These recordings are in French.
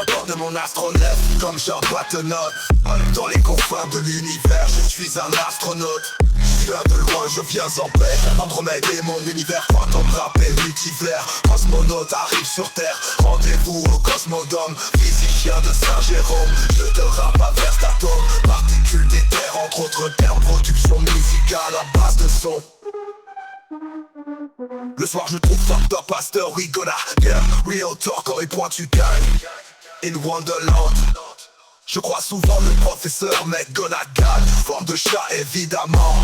À bord de mon astronef, comme Jean Pattenot. Dans les confins de l'univers, je suis un astronaute. Je viens de loin, je viens en paix. Andromède et mon univers, fantôme, rap et multivers. Cosmonaute arrive sur Terre, rendez-vous au Cosmodome. Physicien de Saint-Jérôme, je te rappe à vers d'atomes. Particules d'éther, entre autres termes. Production musicale à base de son. Le soir je trouve Dr. Pasteur, we gonna get real talk, oreille pointue gagne in Wonderland. Je crois souvent le professeur McGonagall, forme de chat évidemment.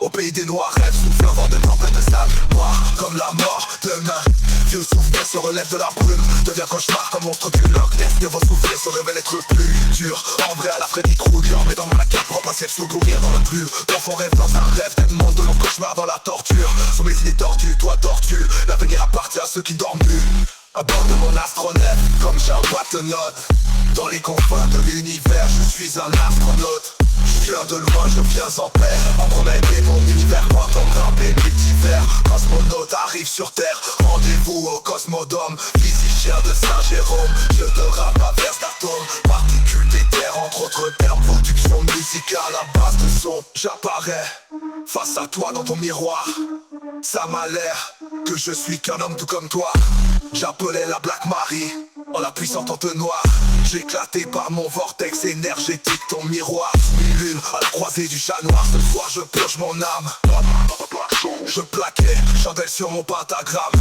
Au pays des noirs, rêve souffle un vent de tempête de sable noir comme la mort demain. Vieux souvenirs se relèvent de la brume, devient cauchemar comme monstre du Loch Ness. De vos souvenirs se révèlent être plus dur. En vrai à la Freddy Krueger, mais dans ma carte propre un ciel sous courir dans le pur. D'enfant rêve dans un rêve, tellement de longs cauchemars dans la torture. Sous mes idées tortues, toi tortue, l'avenir appartient à ceux qui dorment plus. À bord de mon astronef, comme Jean Pattenot. Dans les confins de l'univers, je suis un astronaute. Je viens de loin, je viens en paix. Andromède et mon univers, fantôme, rap et multivers. Cosmonaute arrive sur Terre, rendez-vous au Cosmodome. Physicien de Saint-Jérôme, je te rappe à vers d'atomes. Particules d'éther, entre autres termes. Production musicale à base de son. J'apparais face à toi dans ton miroir. Ça m'a l'air que je suis qu'un homme tout comme toi. J'appelais la Black Marie, en la puissante entonnoir. J'éclatais par mon vortex énergétique ton miroir. Sous une lune à la croisée du chat noir. Ce soir je purge mon âme. Je plaquais chandelle sur mon pentagramme.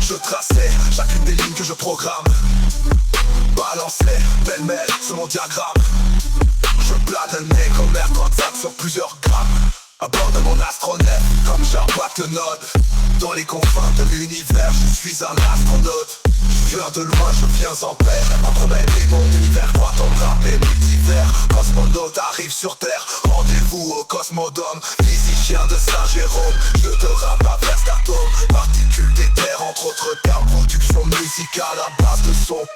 Je traçais chacune des lignes que je programme. Balançais pêle-mêle sur mon diagramme. Je planais comme R35 sur plusieurs grammes. À bord de mon astronef, comme Jean Pattenot. Dans les confins de l'univers, je suis un astronaute. Je viens de loin, je viens en paix. Andromède et mon univers, fantôme, rap et multivers. Cosmonaute arrive sur Terre, rendez-vous au Cosmodome. Physicien de Saint-Jérôme, je te rappe à vers d'atomes. Particules d'éther, entre autres termes. Production musicale à base de son.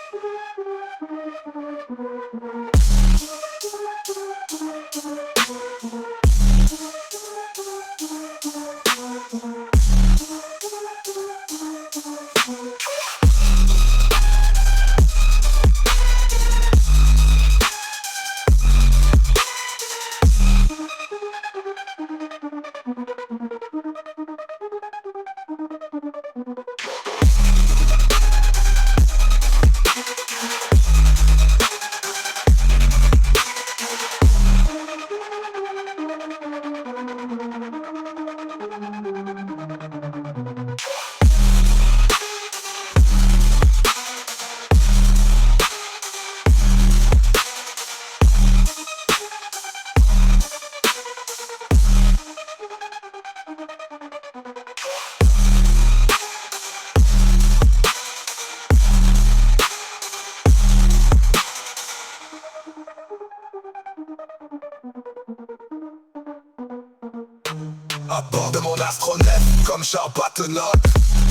À bord de mon astronef, comme Jean Pattenot.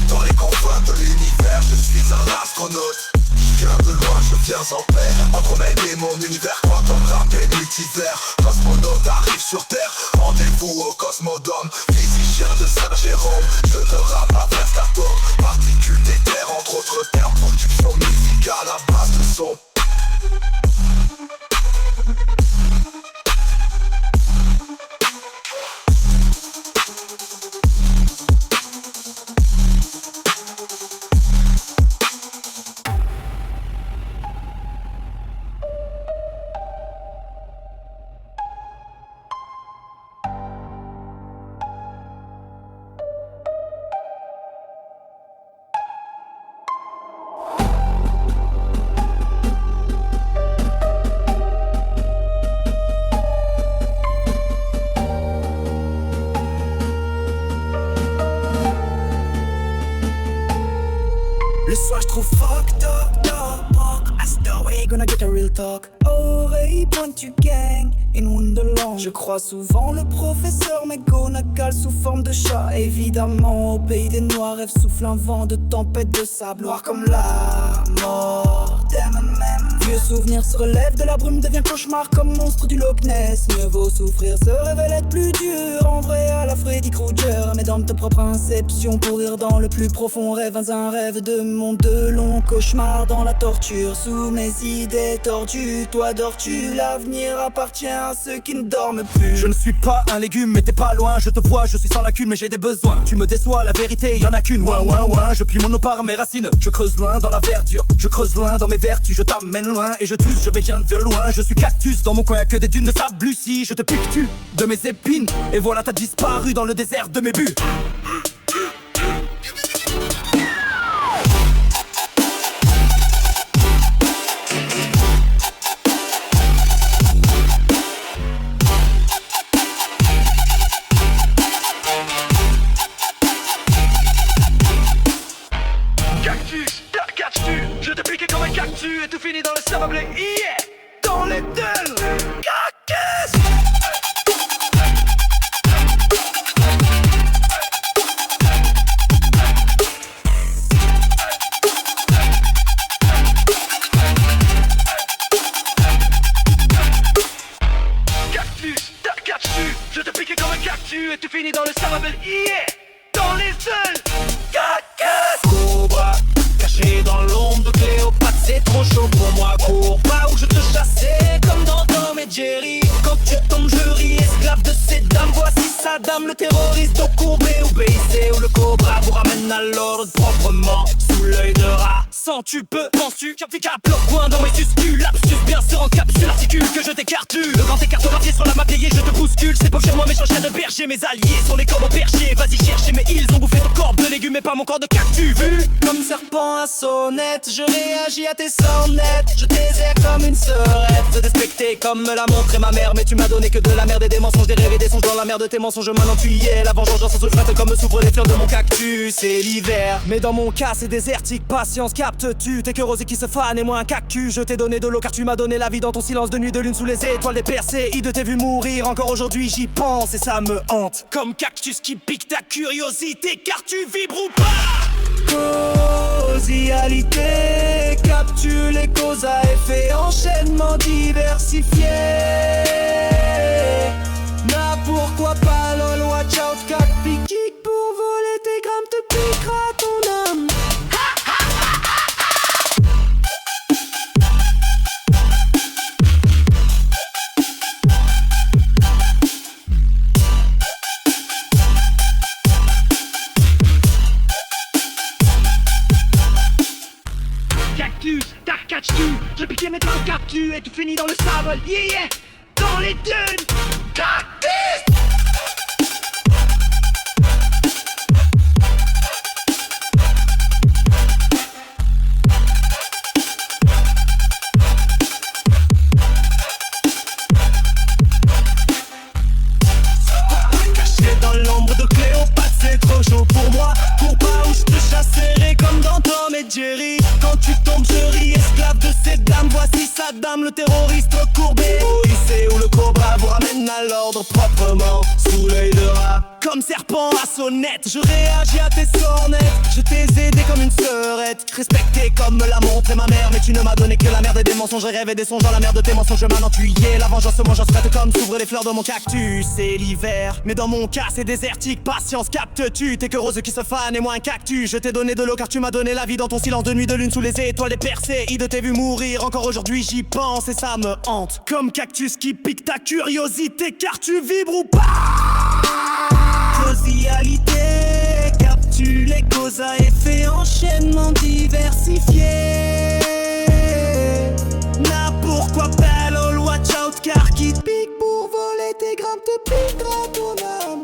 Dans les confins de l'univers, je suis un astronaute. Je viens de loin, je viens en paix. Andromède et mon univers, fantôme, rap et multivers. Cosmonaute arrive sur Terre, rendez-vous au Cosmodome. Physicien de Saint-Jérôme, je te rappe à vers d'atomes. Particules d'éther, entre autres termes. Production musicale à base de son. Le soir je trouve fucked up, as the way gonna get a real talk. Oreille pointue gang in Wonderland. Je crois souvent le professeur McGonagall sous forme de chat. Évidemment au pays des noirs, rêve souffle un vent de tempête de sable noir comme la mort. Damn, Vieux souvenirs se relèvent de la brume, devient cauchemar comme monstre du Loch Ness. Mieux vaut souffrir, se révèle être plus dur. En vrai à la Freddy Krueger, mais dans ta propre inception, pourrir dans le plus profond rêve. Un rêve de monde, de longs cauchemars dans la torture. Sous mes idées tordues, toi dors-tu? L'avenir appartient à ceux qui ne dorment plus. Je ne suis pas un légume mais t'es pas loin. Je te vois, je suis sans lacune mais j'ai des besoins. Tu me déçois, la vérité y en a qu'une. Ouin ouin ouin, je plie mon eau par mes racines. Je creuse loin dans la verdure, je creuse loin dans mes vertus. Je t'amène loin et je t'use, je vais bien de loin. Je suis cactus, dans mon coin que des dunes de sable lucie. Je te pique-tu de mes épines et voilà t'as disparu dans le désert de mes buts. Je te piquais comme un cactus et tout finit dans le sable, yeah, dans les dunes. Cactus. Cactus, cactus. Je te piquais comme un cactus et tout finit dans le sable, yeah, dans les dunes. Cactus. Cobra. Caché dans l'ombre de Cléopâtre, c'est trop chaud pour moi. Cours pas où je te chassais comme dans Tom et Jerry. Quand tu tombes je ris, esclave de ces dames. Voici Saddam, le terroriste au courbé. Obéissez ou le cobra vous ramène à l'ordre proprement sous l'œil de rat. Sans tu peux, penses-tu qu'un petit cap bloque point dans mes suscules. Lapsus bien sûr en capsule, articule que je t'écartule. Le grand écartographié sur la map payée, je te bouscule. C'est pas chez moi mais je chien de berger. Mes alliés sont les corbeaux perchés. Vas-y chercher mais ils ont bouffé ton corps de légumes et pas mon corps de cactus. Vu comme serpent à sonnette, je réagis à tes sornettes. Je t'aisais comme une sœurette. Te despecter comme me l'a montré ma mère. Mais tu m'as donné que de la merde et des mensonges, des rêves et des songes. Dans la mer de tes mensonges maintenant tu y es. La vengeance j'en souffre comme me s'ouvrent les fleurs de mon cactus. C'est l'hiver, mais dans mon cas c'est désertique. Patience, captes-tu? T'es que rosé qui se fane et moi un cactus. Je t'ai donné de l'eau car tu m'as donné la vie dans ton silence de nuit de lune sous les étoiles des Perséides. De t'ai vu mourir, encore aujourd'hui j'y pense et ça me hante. Comme cactus qui pique ta curiosité car tu vibres ou pas. Causalité, capture les causes à effet, enchaînement diversifié. Mais pourquoi pas lol, watch out, cap pique pour voler tes grammes, te piquera ton âme. Je piquais mes trucs captus et tout finit dans le sable, yeah, dans les dunes. Cactus. Caché dans l'ombre de Cléopâtre, c'est trop chaud pour moi. Cours pas où je te chasserai comme dans Tom et Jerry. Quand tu tombes je ris, esclave de ces dames. Voici Saddam, le terroriste courbé. Odyssée où le cobra vous ramène à l'ordre proprement sous l'œil de rat. Comme serpent à sonnette, je réagis à tes sornettes. Je t'ai aidé comme une sœurette, respecté comme me l'a montré ma mère. Mais tu ne m'as donné que la merde et des mensonges. J'ai rêvé des songes dans la mer de tes mensonges. Maintenant tu y es, la vengeance se mange en secrète comme s'ouvrent les fleurs de mon cactus. C'est l'hiver, mais dans mon cas c'est désertique. Patience, captes-tu? T'es que rose qui se fane et moi un cactus. Je t'ai donné de l'eau car tu m'as donné la vie dans ton silence de nuit de lune sous les étoiles des Perséides. T'ai vu mourir, encore aujourd'hui j'y pense et ça me hante. Comme cactus qui pique ta curiosité car tu vibres ou pas. Causalité, capture les causes à effet, enchaînement diversifié. Na pourquoi pas lol, watch out car qui te pique pour voler tes grammes, te piquera ton âme.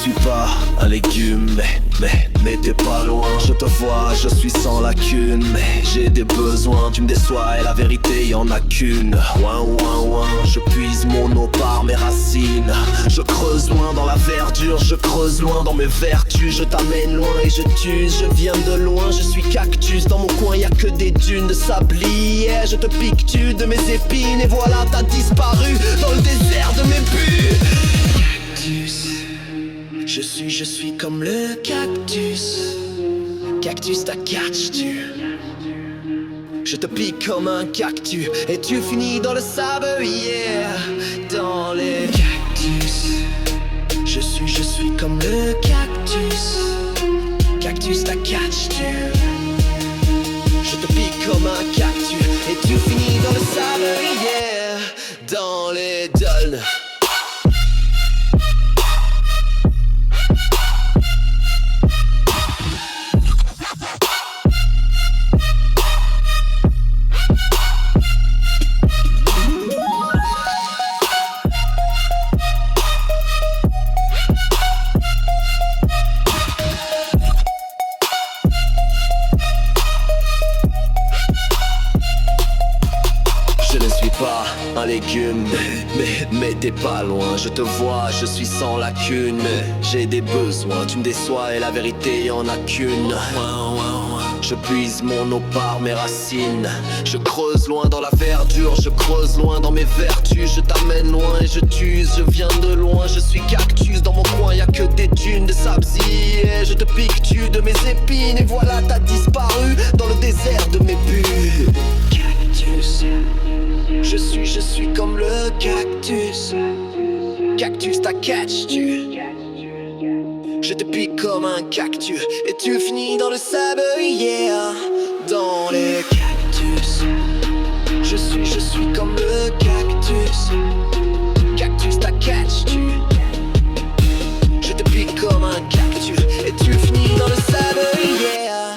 suis pas un légume, mais t'es pas loin. Je te vois, je suis sans lacune, mais j'ai des besoins. Tu me déçois et la vérité y'en a qu'une. Ouin ouin ouin, je puise mon eau par mes racines. Je creuse loin dans la verdure, je creuse loin dans mes vertus. Je t'amène loin et je t'use, je viens de loin. Je suis cactus, dans mon coin y'a que des dunes de sablier. Je te pique-tu de mes épines et voilà t'as disparu dans le désert de mes buts. Cactus, je suis comme le cactus. Cactus, ta catches-tu? Je te pique comme un cactus et tu finis dans le sable, yeah. Dans les cactus, je suis comme le cactus. Cactus, ta catches-tu? Je te pique comme un cactus et tu finis dans le sable, yeah. Dans les dolls. Un légume, mais t'es pas loin. Je te vois, je suis sans lacune, mais j'ai des besoins. Tu me déçois et la vérité y'en a qu'une. Je puise mon eau par mes racines. Je creuse loin dans la verdure, je creuse loin dans mes vertus. Je t'amène loin et je t'use, je viens de loin. Je suis cactus, dans mon coin y'a que des dunes de sabzi. Et je te pique-tu de mes épines et voilà t'as disparu dans le désert de mes buts. Cactus, je suis comme le cactus. Cactus, ta catches-tu? Je te pique comme un cactus et tu finis dans le sable, yeah. Dans les cactus, je suis comme le cactus. Cactus, ta catches-tu? Je te pique comme un cactus et tu finis dans le sable, yeah.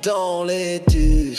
Dans les dunes.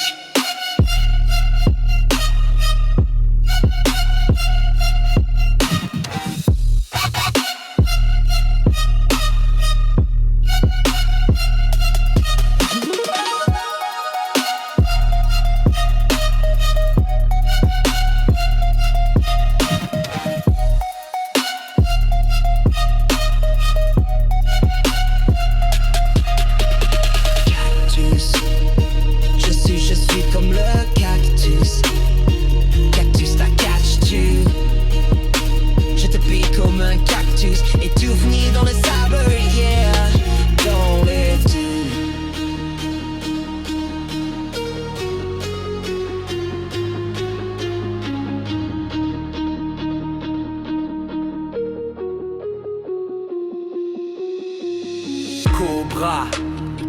Cobra,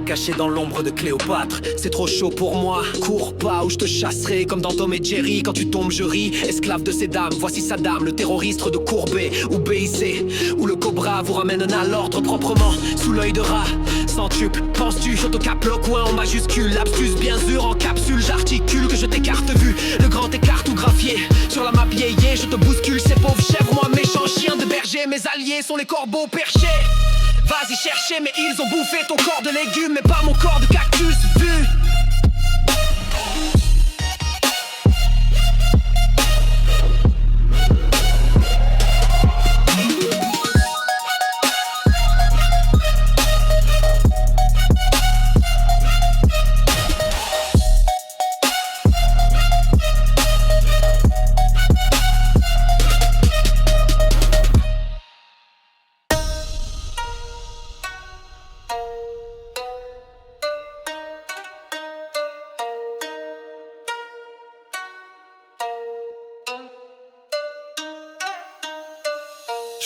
caché dans l'ombre de Cléopâtre. C'est trop chaud pour moi, cours pas ou je te chasserai. Comme dans Tom et Jerry, quand tu tombes je ris. Esclave de ces dames, voici Saddam, le terroriste de Courbet ou BIC. Où le Cobra vous ramène à l'ordre proprement, sous l'œil de rat. Centuple, penses-tu, autocap, le coin en majuscule. Lapsus bien sûr en capsule, j'articule que je t'écarte vue. Le grand écart tout graphié, sur la map yéyé, je te bouscule ces pauvres chèvres. Moi méchant chien de berger, mes alliés sont les corbeaux perchés. Vas-y chercher mais ils ont bouffé ton corps de légumes, mais pas mon corps de cactus vu.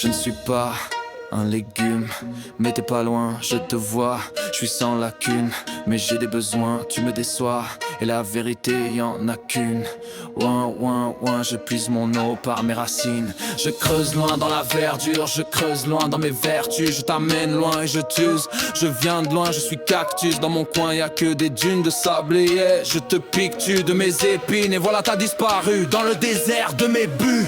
Je ne suis pas un légume, mais t'es pas loin, je te vois, je suis sans lacune, mais j'ai des besoins, tu me déçois, et la vérité y'en a qu'une. Ouin, ouin, ouin, je puise mon eau par mes racines. Je creuse loin dans la verdure, je creuse loin dans mes vertus. Je t'amène loin et je t'use, je viens de loin, je suis cactus. Dans mon coin y'a que des dunes de sable, yeah. Je te pique-tu de mes épines, et voilà t'as disparu dans le désert de mes buts.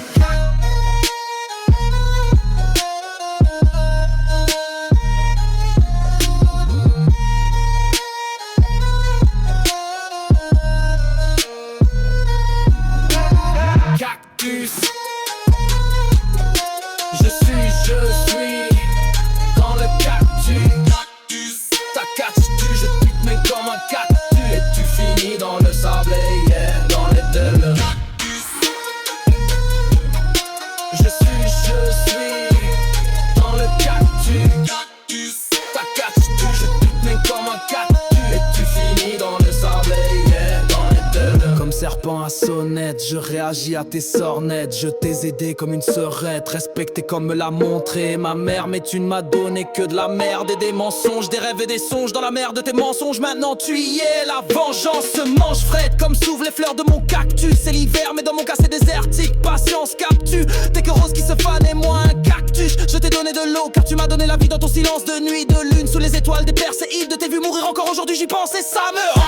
serpent à sonnette, je réagis à tes sornettes. Je t'ai aidé comme une sœurette, respecté comme me l'a montré ma mère. Mais tu ne m'as donné que de la merde et des mensonges, des rêves et des songes dans la mer de tes mensonges. Maintenant tu y es, la vengeance se mange frette comme s'ouvrent les fleurs de mon cactus. C'est l'hiver mais dans mon cas c'est désertique, patience captu. T'es que rose qui se fane et moi un cactus. Je t'ai donné de l'eau car tu m'as donné la vie dans ton silence de nuit, de lune, sous les étoiles des perséides. De t'ai vu mourir encore aujourd'hui, j'y pense et ça me rend.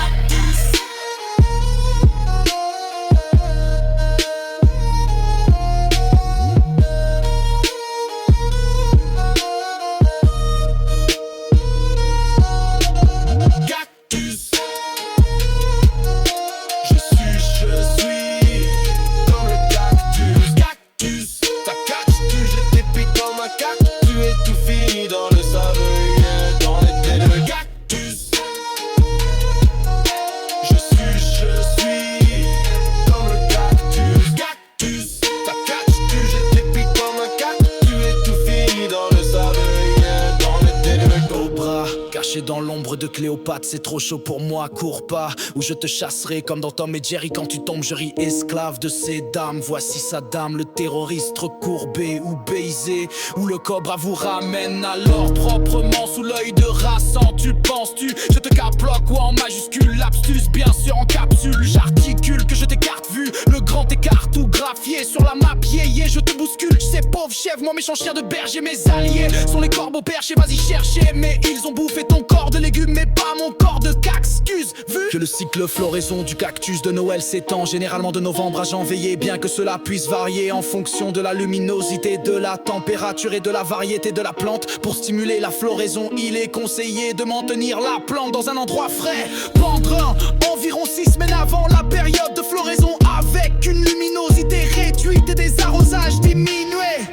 Dans l'ombre de Cléopâtre, c'est trop chaud pour moi, cours pas, ou je te chasserai comme dans Tom et Jerry. Quand tu tombes, je ris esclave de ces dames. Voici Saddam, le terroriste recourbé ou baisé, où le cobra vous ramène alors proprement sous l'œil de Rassan. Tu penses-tu, je te caploque ou en majuscule, lapsus bien sûr en capsule. J'articule que je t'écarte vu le grand écart tout graphié sur la map, yeah, je te bouscule. Ces pauvres chèvres, moi méchant chien de berger, mes alliés sont les corbeaux perchés, vas-y chercher. Mais ils ont bouffé ton corps de légumes mais pas mon corps de cactus. Vu que le cycle floraison du cactus de Noël s'étend généralement de novembre à janvier, bien que cela puisse varier en fonction de la luminosité, de la température et de la variété de la plante. Pour stimuler la floraison, il est conseillé de maintenir la plante dans un endroit frais pendant environ 6 semaines avant la période de floraison, avec une luminosité réduite et des arrosages diminués.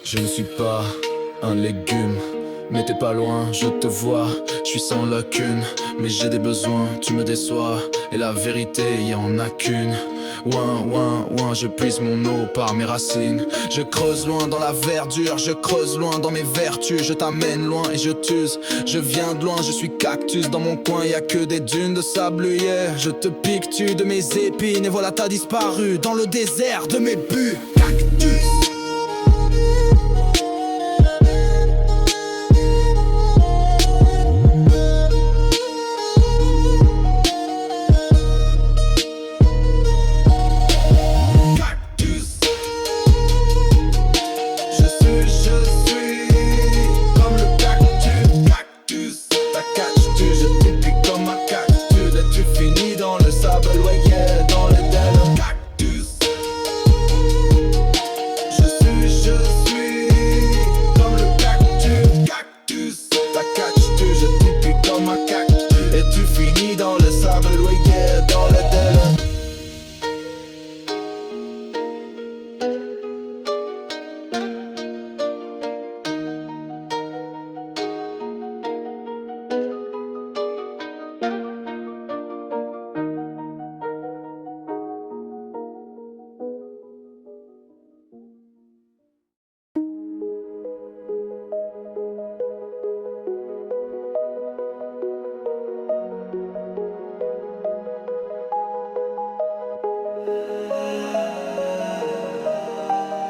Je ne suis pas un légume, mais t'es pas loin, je te vois, je suis sans lacune, mais j'ai des besoins, tu me déçois, et la vérité y en a qu'une. Ouin, je puise mon eau par mes racines. Je creuse loin dans la verdure, je creuse loin dans mes vertus. Je t'amène loin et je t'use, je viens de loin, je suis cactus. Dans mon coin y a que des dunes de sable, yeah. Je te pique-tu de mes épines et voilà t'as disparu dans le désert de mes buts. Cactus.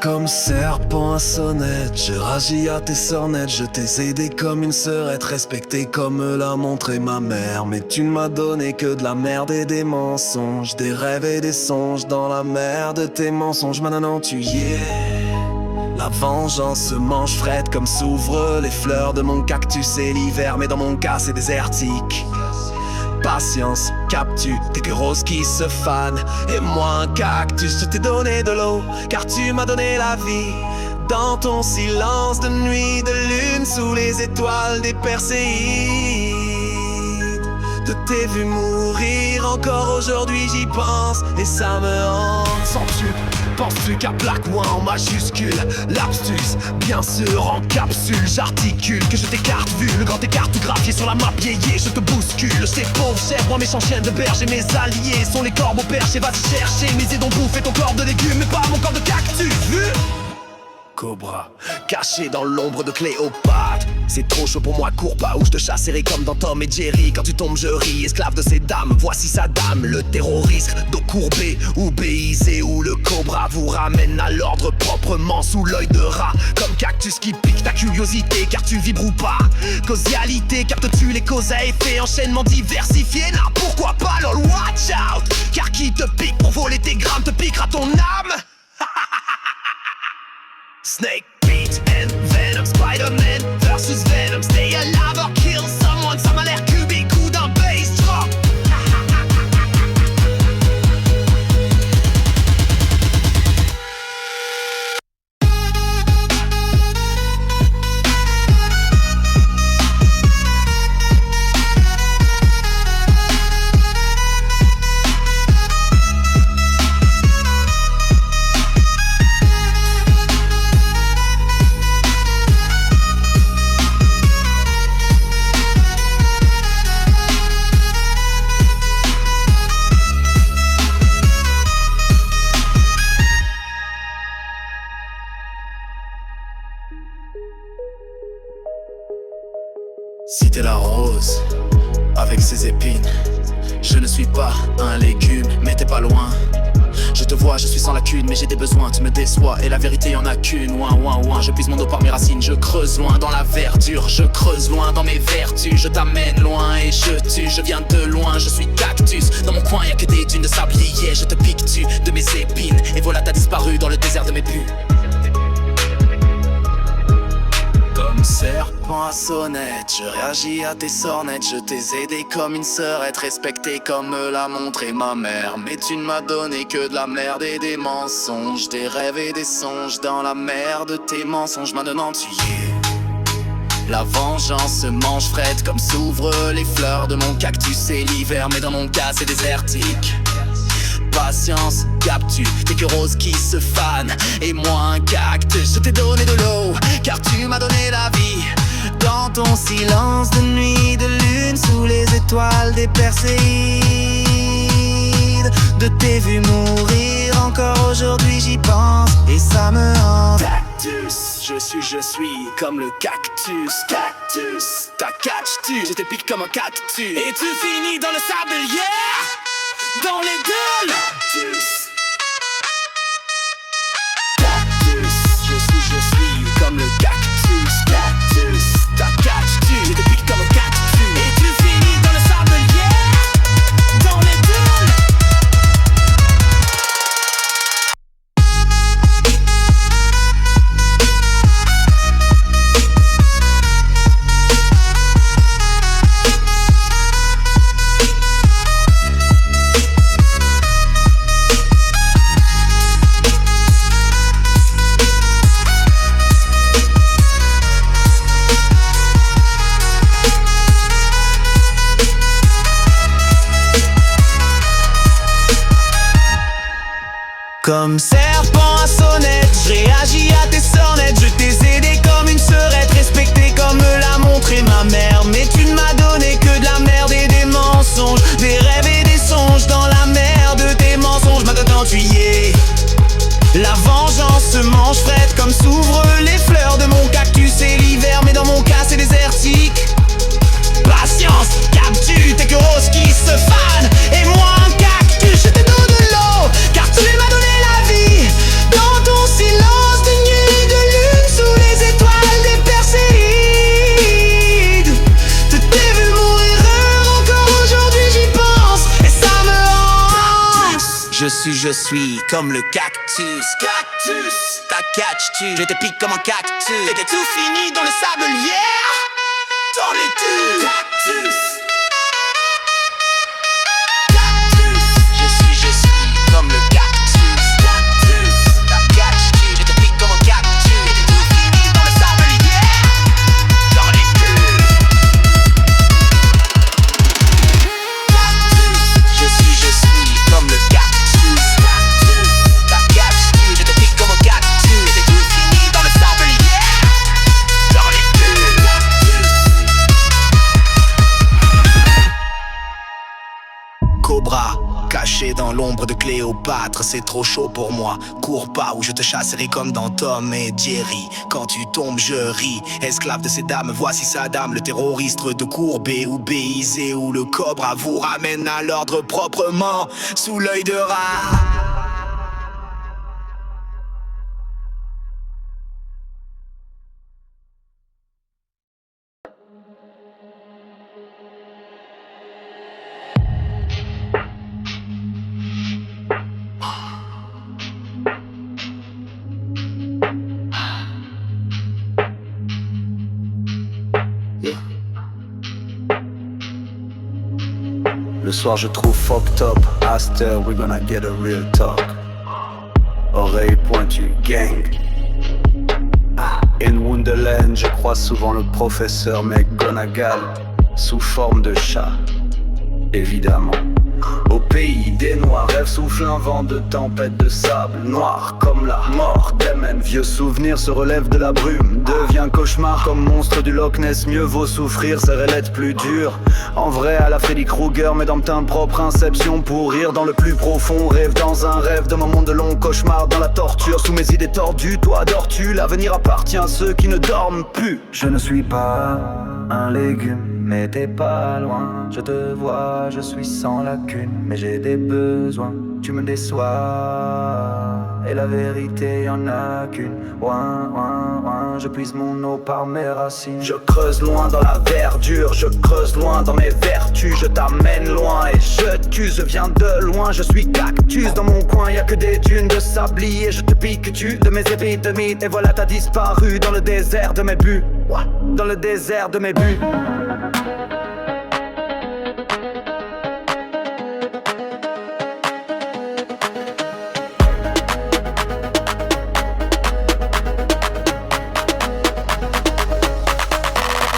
Comme serpent à sonnette, je ragis à tes sornettes. Je t'ai aidé comme une sœurette, respecté comme me l'a montré ma mère. Mais tu ne m'as donné que de la merde et des mensonges, des rêves et des songes dans la mer de tes mensonges. Maintenant tu y es. La vengeance se mange frette comme s'ouvrent les fleurs de mon cactus. C'est l'hiver mais dans mon cas c'est désertique. Patience, captu, t'es que rose qui se fane et moi un cactus. Je t'ai donné de l'eau car tu m'as donné la vie. Dans ton silence de nuit, de lune, sous les étoiles des perséides. De t'ai vu mourir, encore aujourd'hui j'y pense et ça me hante. Sens-tu, penses-tu qu'à Black ou en majuscule, lapsus, bien sûr en capsule. J'articule que je t'écarte vu le grand écart tout graphié sur la map, yeah, je te bouscule. Ces pauvres chèvres, moi méchant chien de berge et mes alliés sont les corbeaux perchés. Va te chercher, mes idées ont bouffé ton corps de légumes mais pas mon corps de cactus, vu? cobra, caché dans l'ombre de Cléopâtre. C'est trop chaud pour moi, cours pas ou je te chasserai comme dans Tom et Jerry. Quand tu tombes je ris, esclave de ces dames, voici sa dame. Le terroriste, dos courbé ou béisé, ou le cobra vous ramène à l'ordre proprement sous l'œil de rat. Comme cactus qui pique ta curiosité car tu vibres ou pas. Causalité, captes-tu les causes à effet, enchaînement diversifié, là pourquoi pas lol, watch out. Car qui te pique pour voler tes grammes te piquera ton âme. Snake, Pete and Venom, Spider-Man versus Venom. Stay alive or kill someone, ça m'a l'air cubique ou d'un bass drop. Si t'es la rose, avec ses épines, je ne suis pas un légume, mais t'es pas loin. Je te vois, je suis sans lacune, mais j'ai des besoins, tu me déçois, et la vérité y'en a qu'une. Ouin, ouin, ouin, je puise mon eau par mes racines, je creuse loin dans la verdure, je creuse loin dans mes vertus, je t'amène loin et je tue, je viens de loin, je suis cactus. Dans mon coin y'a que des dunes de sablier, je te pique-tu de mes épines, et voilà t'as disparu dans le désert de mes buts. Comme serpent à sonnette, je réagis à tes sornettes. Je t'ai aidé comme une sœur, être respectée comme me l'a montré ma mère. Mais tu ne m'as donné que de la merde et des mensonges, des rêves et des songes. Dans la mer de tes mensonges, maintenant tu y es. La vengeance se mange frette comme s'ouvrent les fleurs de mon cactus. C'est l'hiver mais dans mon cas c'est désertique. Patience, captu, t'es que rose qui se fan, et moi un cactus. Je t'ai donné de l'eau, car tu m'as donné la vie. Dans ton silence de nuit, de lune, sous les étoiles des Perséides. De tes vues mourir, encore aujourd'hui j'y pense, et ça me hante. Cactus, je suis comme le cactus. Cactus, ta catch-tu, je te pique comme un cactus. Et tu finis dans le sable, yeah! Dans les deux cactus. Cactus, je suis comme le cactus. Cactus, ta catch-tu, je te pique comme un cactus. Et tu finis dans le sable, yeah! Dans les deux. Comme serpent à sonnette, je réagis à tes sornettes. Je t'ai aidé comme une sœur, être respectée comme me l'a montré ma mère. Mais tu ne m'as donné que de la merde et des mensonges, des rêves et des songes. Dans la mer de tes mensonges, maintenant tu y es. La vengeance se mange frette comme s'ouvrent les fleurs de mon cactus. C'est l'hiver mais dans mon cas c'est désertique. Patience, captu, t'es que rose qui se fan, et moi un cactus. Je te donne de l'eau, car tu m'as donné la vie. Dans ton silence de nuit, de lune, sous les étoiles des Perséides. De tes vues mourir, encore aujourd'hui j'y pense, et ça me hante. Je suis comme le cactus. Cactus, ta catch-tu, je te pique comme un cactus. Et t'es tout fini dans le sable, yeah! Dans les deux cactus. Cactus, je suis comme le cactus. Cactus, ta catch-tu, je te pique comme un cactus. Et t'es tout fini dans le sable, yeah! Dans les deux. Cactus, je suis comme le cactus. Cactus, ta catch-tu, je te pique comme un cactus. Et t'es tout fini dans le sable, yeah! Dans les deux. caché dans l'ombre de Cléopâtre. C'est trop chaud pour moi, cours pas ou je te chasserai comme dans Tom et Jerry. Quand tu tombes je ris, esclave de ces dames, voici Saddam, le terroriste de Courbet ou Béizé, où le cobra vous ramène à l'ordre proprement sous l'œil de rat. Le soir je trouve fucked up. After we're gonna get a real talk. Oreille pointue, gang. In Wonderland, je crois souvent le professeur McGonagall sous forme de chat, évidemment. Au pays des noirs, rêve souffle un vent de tempête de sable noir comme la mort d'Emen. Vieux souvenir se relève de la brume, devient cauchemar comme monstre du Loch Ness. Mieux vaut souffrir, serrer l'être plus dur. En vrai à la Freddy Krueger, mais dans ta propre inception. Pour rire dans le plus profond, rêve dans un rêve de moments de longs cauchemars dans la torture. Sous mes idées tordues, toi adores-tu? L'avenir appartient à ceux qui ne dorment plus. Je ne suis pas un légume, mais t'es pas loin. Je te vois, je suis sans lacune, mais j'ai des besoins. Tu me déçois, et la vérité y'en a qu'une. Ouin, ouin, ouin, je puise mon eau par mes racines. Je creuse loin dans la verdure, je creuse loin dans mes vertus. Je t'amène loin et je t'use, je viens de loin. Je suis cactus, dans mon coin y'a que des dunes de sablier. Je te pique-tu de mes épis de mythe, et voilà t'as disparu dans le désert de mes buts. Dans le désert de mes buts.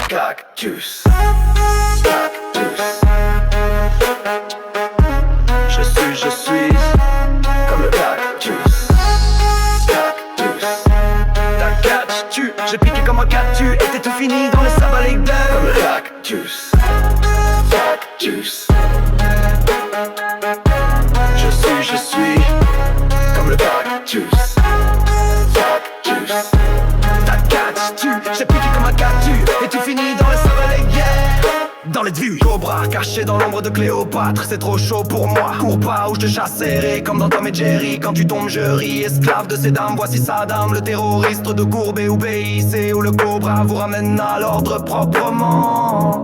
Cactus, cactus. Je suis comme le cactus, cactus. Ta catch-tu, j'ai piqué comme un cactus, et t'es tout fini dans le sabbat d'œil. Comme le cactus, cactus. Je suis comme le cactus, cactus. Ta catch-tu, j'ai piqué comme un cactus, et tu finis dans le sabbat dans les vues. Cobra caché dans l'ombre de Cléopâtre, c'est trop chaud pour moi. Cours pas ou je te chasserai comme dans Tom et Jerry. Quand tu tombes je ris, esclave de ces dames, voici Saddam, le terroriste de Courbet ou Béizé, où le cobra vous ramène à l'ordre proprement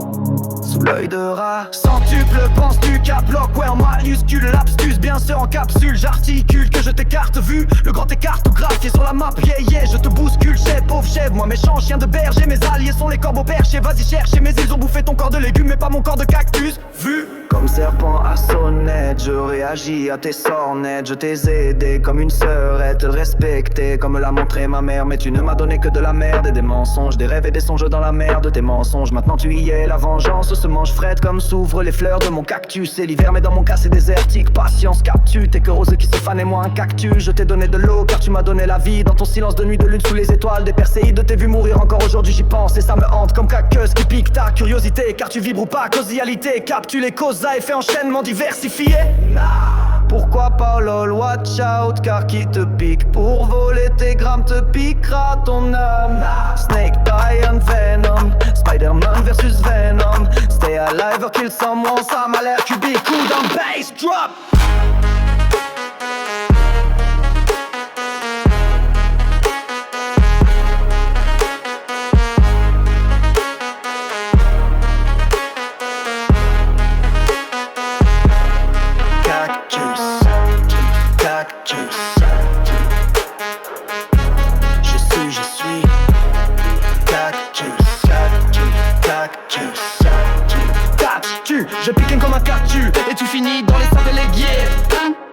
sous l'œil de rat. Centuple, penses-tu cap bloc, ouais en majuscule, lapsus, bien sûr en capsule. J'articule que je t'écarte, vu le grand écart tout graphié sur la map. Yeah yeah, je te bouscule, chef, pauvre chef. Moi méchant chien de berger, mes alliés sont les corbeaux perchés. Vas-y cherche, mais ils ont bouffé ton corps de légumes, mais pas mon corps de cactus. Vu comme serpent à sonnette, je réagis à tes sornettes. Je t'ai aidé comme une sœurette, te respecter comme l'a montré ma mère. Mais tu ne m'as donné que de la merde et des mensonges, des rêves et des songes dans la merde. Tes mensonges, maintenant tu y es, la vengeance se mange frette comme s'ouvrent les fleurs de mon cactus. C'est l'hiver mais dans mon cas c'est désertique. Patience, captu, t'es que rose qui se fan et moi un cactus. Je t'ai donné de l'eau car tu m'as donné la vie. Dans ton silence de nuit de lune sous les étoiles, des perséides t'ai vu mourir encore aujourd'hui j'y pense. Et ça me hante comme cactus qui pique ta curiosité. Car tu vibres ou pas, causalité, captu les causes à effet enchaînement diversifié. Pourquoi pas lol, watch out, car qui te pique pour voler tes grammes te piquera ton âme. Snake, Giant, Venom, Spider-Man versus Venom. Stay alive or kill someone, ça m'a l'air cubique ou d'un bass drop. Je pique comme un cactus et tu finis dans les sables et les guiers.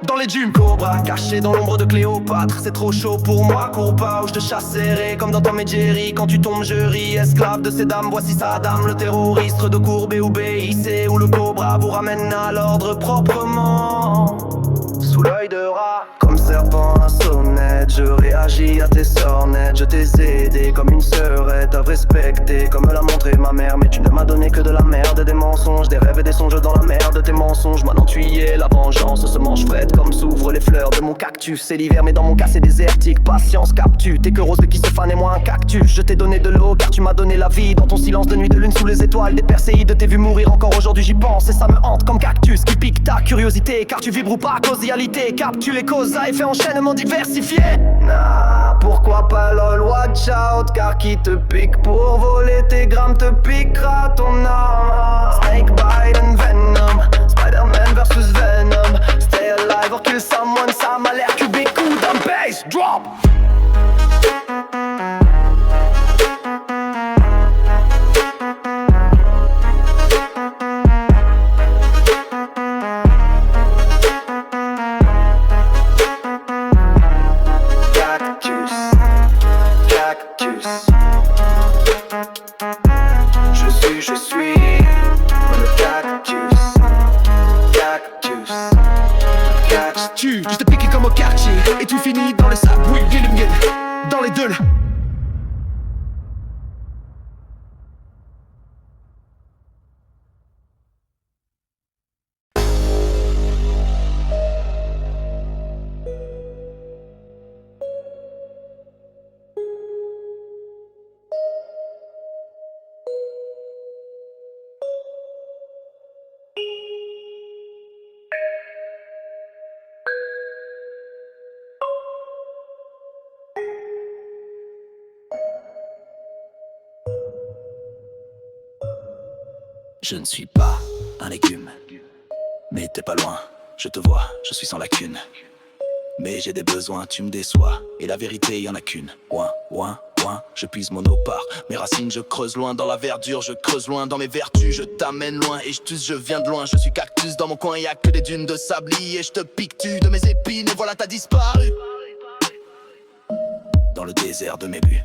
Dans les dunes, cobra caché dans l'ombre de Cléopâtre, c'est trop chaud pour moi. Cours pas ou je te chasserai comme dans Tom et Jerry. Quand tu tombes je ris, esclave de ces dames, voici Saddam, le terroriste de Courbet ou Béizé, où le cobra vous ramène à l'ordre proprement sous l'œil de rat. Comme serpent à sonnette, net. Je réagis à tes sornettes. Je t'ai aidé comme une sœurette à respecter, comme me l'a montré ma mère. Mais tu ne m'as donné que de la merde, des mensonges, des rêves et des songes dans la merde. Tes mensonges, maintenant tu y es, la vengeance se mange frette comme s'ouvrent les fleurs de mon cactus. C'est l'hiver mais dans mon cas c'est désertique. Patience captu, t'es que rose de qui se fan et moi un cactus. Je t'ai donné de l'eau car tu m'as donné la vie. Dans ton silence de nuit de lune sous les étoiles, des perséides t'ai vu mourir. Encore aujourd'hui j'y pense et ça me hante comme cactus qui pique ta curiosité. Car tu vibres ou pas, causalité, capte-tu les causes à effet enchaînement diversifié. Nah, pourquoi pas lol, watch out. Car qui te pique pour voler tes grammes te piquera ton âme. Snake bite and venom, Spider-Man versus Venom. Stay alive or kill someone, ça m'a l'air cubique ou d'un bass drop. Je suis le cactus, cactus, cactus. Je t'ai piqué comme au quartier et tu finis dans le sable, oui, dans les deux. Je ne suis pas un légume, mais t'es pas loin, je te vois, je suis sans lacune. Mais j'ai des besoins, tu me déçois, et la vérité y en a qu'une. Ouin, ouin, ouin, je puise mon eau par mes racines, je creuse loin dans la verdure, je creuse loin dans mes vertus, je t'amène loin et je viens de loin. Je suis cactus dans mon coin, y'a que des dunes de sablis et je te pique-tu de mes épines et voilà t'as disparu dans le désert de mes buts.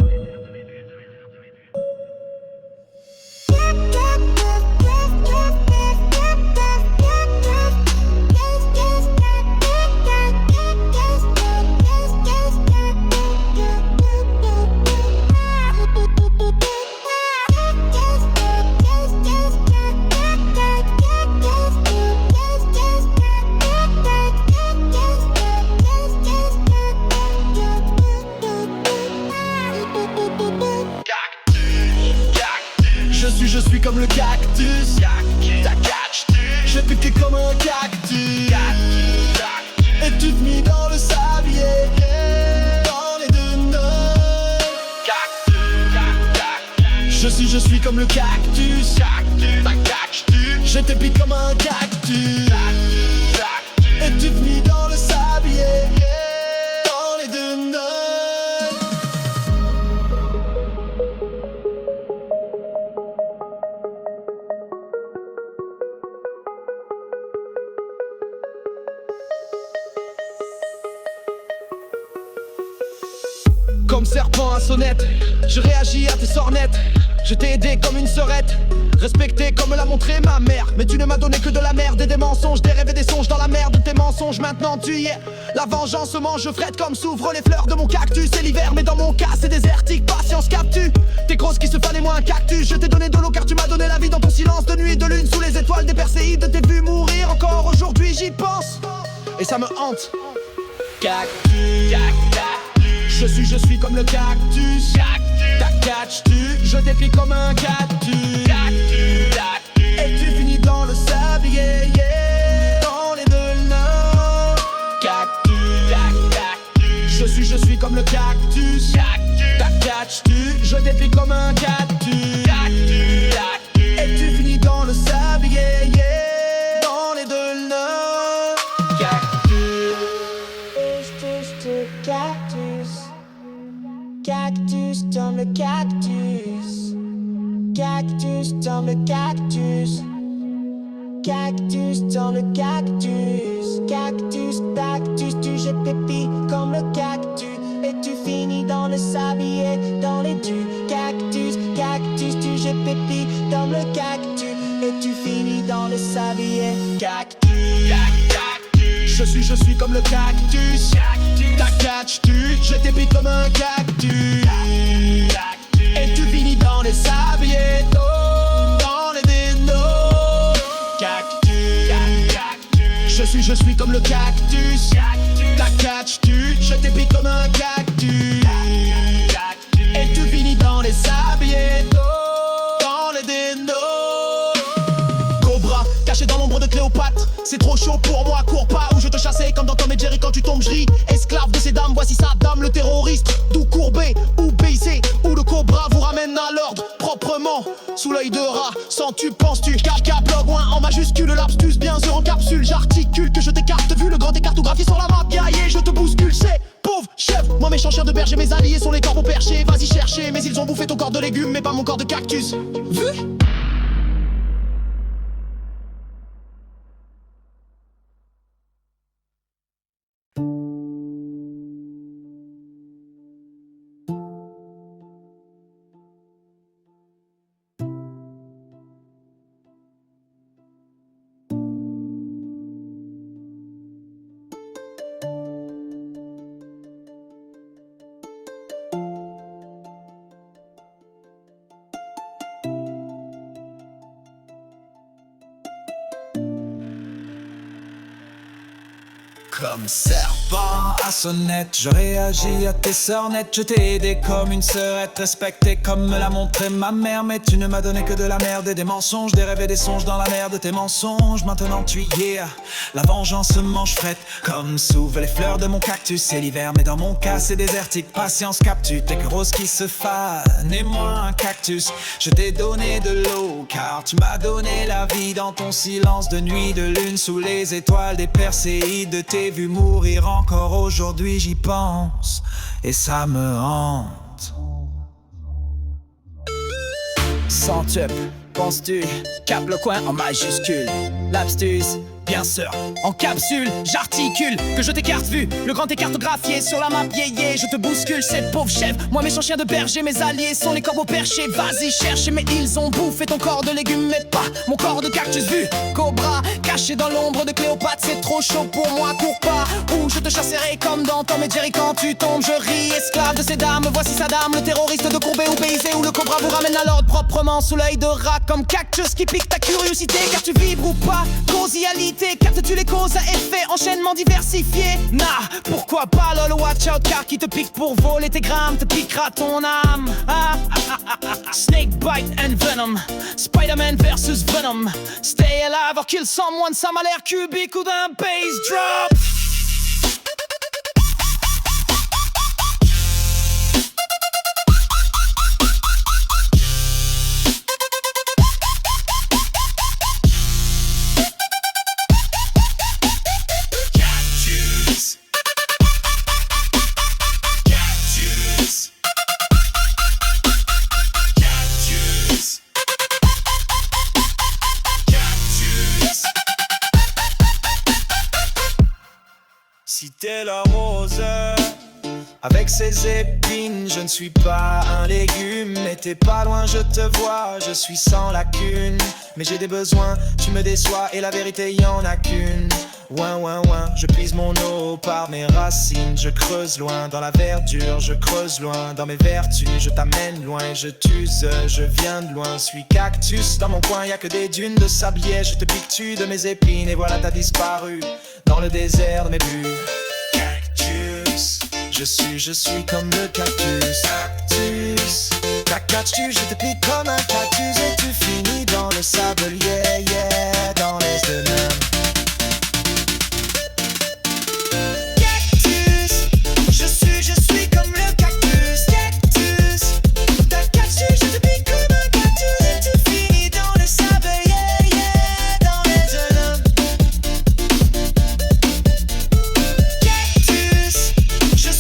Je suis comme le cactus, je pique comme un cactus, et tu te mis dans le sablier, dans les deux nœuds. Je suis comme le cactus, je te pique comme un cactus, et tu te mis dans le sablier, dans les deux nœuds. Comme serpent à sonnette, je réagis à tes sornettes. Je t'ai aidé comme une sœurette, respecté comme me l'a montré ma mère. Mais tu ne m'as donné que de la merde et des mensonges, des rêves et des songes dans la merde. Tes mensonges maintenant tu y es. La vengeance se mange frette comme s'ouvrent les fleurs de mon cactus. C'est l'hiver mais dans mon cas c'est désertique. Patience captu, t'es grosse qui se fan et moi un cactus. Je t'ai donné de l'eau car tu m'as donné la vie. Dans ton silence de nuit de lune sous les étoiles, des perséides t'ai vu mourir. Encore aujourd'hui j'y pense et ça me hante. Cactus, je suis comme le cactus, t'as catch-tu, je défie comme un cactus, et tu finis dans le sablier, dans les deux nœuds. Cactus, je suis comme le cactus, t'as catch-tu, je défie comme un cactus, et tu finis dans le sablier, dans les deux nœuds. Cactus, cactus dans le cactus, cactus dans le cactus, cactus dans le cactus, cactus, cactus, tu jettes pépi comme le cactus, et tu finis dans le sablier, dans les dunes. Cactus, cactus, tu jettes pépi dans le cactus, et tu finis dans le sablier. Cactus, Je suis comme le cactus. Ta catch-tu, je t'épite comme un cactus. Et tu finis dans les sabliers d'eau, dans les dénos. Cactus. Je suis comme le cactus. Ta catch-tu, je t'épite comme un cactus. Et tu finis dans les sabliers d'eau, dans les dénos. Cobra, caché dans l'ombre de Cléopâtre. C'est trop chaud pour moi, cours pas ou je te chassais comme dans Tom et Jerry quand tu tombes, je ris. Esclave de ces dames, voici Saddam le terroriste. D'où courbé, ou baisé, ou le cobra vous ramène à l'ordre proprement, sous l'œil de rat, sans tu penses-tu. Cap, log, ouin, en majuscule, lapsus, bien sûr en capsule. J'articule que je t'écarte, vu le grand cartographié sur la map. Gaillé, je te bouscule, c'est pauvre chef. Moi méchant chien de berger, mes alliés sont les corbeaux perchés. Vas-y chercher, mais ils ont bouffé ton corps de légumes, mais pas mon corps de cactus. Vu? Comme serpent à sonnette, je réagis à tes sornettes. Je t'ai aidé comme une sœurette, respecté comme me l'a montré ma mère. Mais tu ne m'as donné que de la merde et des mensonges, des rêves et des songes dans la mer de tes mensonges. Maintenant tu y es, la vengeance mange frette, comme s'ouvrent les fleurs de mon cactus. C'est l'hiver mais dans mon cas c'est désertique. Patience capte-tu, t'es que rose qui se fane et moi un cactus. Je t'ai donné de l'eau car tu m'as donné la vie. Dans ton silence de nuit, de lune, sous les étoiles des perséides de tes vu mourir. Encore aujourd'hui j'y pense et ça me hante. Sans up, penses-tu, cap le coin en majuscule. Lapsus, bien sûr, en capsule, j'articule que je t'écarte vu le grand cartographié sur la map, yeah, je te bouscule, c'est pauvre chef. Moi méchant chien de berger, mes alliés sont les corbeaux perchés. Vas-y cherche, mais ils ont bouffé ton corps de légumes, mais pas mon corps de cactus vu. Cobra, caché dans l'ombre de Cléopâtre, c'est trop chaud pour moi, cours pas ou je te chasserai comme dans Tom et Jerry quand tu tombes, je ris. Esclave de ces dames, voici Saddam, le terroriste de courbé ou baisé, où le cobra vous ramène à l'ordre proprement, sous l'œil de rat, comme cactus qui pique ta curiosité, car tu vibres ou pas, causalité, captes-tu les causes à effet, enchaînement diversifié. Nah, pourquoi pas lol, watch out, car qui te pique pour voler tes grammes, te piquera ton âme. Snake bite and venom, Spider-Man versus Venom, stay alive or kill someone, ça m'a l'air cubique ou d'un bass drop. Si t'es la rose avec ses épines, je ne suis pas un légume, mais t'es pas loin, je te vois, je suis sans lacune. Mais j'ai des besoins, tu me déçois et la vérité y en a qu'une. Ouin ouin ouin, je puise mon eau par mes racines, je creuse loin dans la verdure, je creuse loin dans mes vertus, je t'amène loin et je t'use, je viens de loin, suis cactus, dans mon coin y a que des dunes de sablier, je te pique-tu de mes épines et voilà t'as disparu dans le désert de mes bulles. Cactus, je suis comme le cactus. Cactus, catch-tu, je te pique comme un cactus et tu finis dans le sable, yeah, yeah, dans les denums. Cactus, je suis comme le cactus. Cactus, catch-tu, je te pique comme un cactus et tu finis dans le sable, yeah, yeah, dans les denums. Cactus, je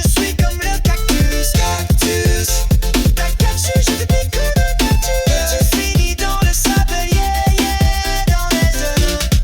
suis comme le cactus. Cactus, catch-tu, je te pique comme un cactus et tu finis dans le sable, yeah, yeah, dans les denums.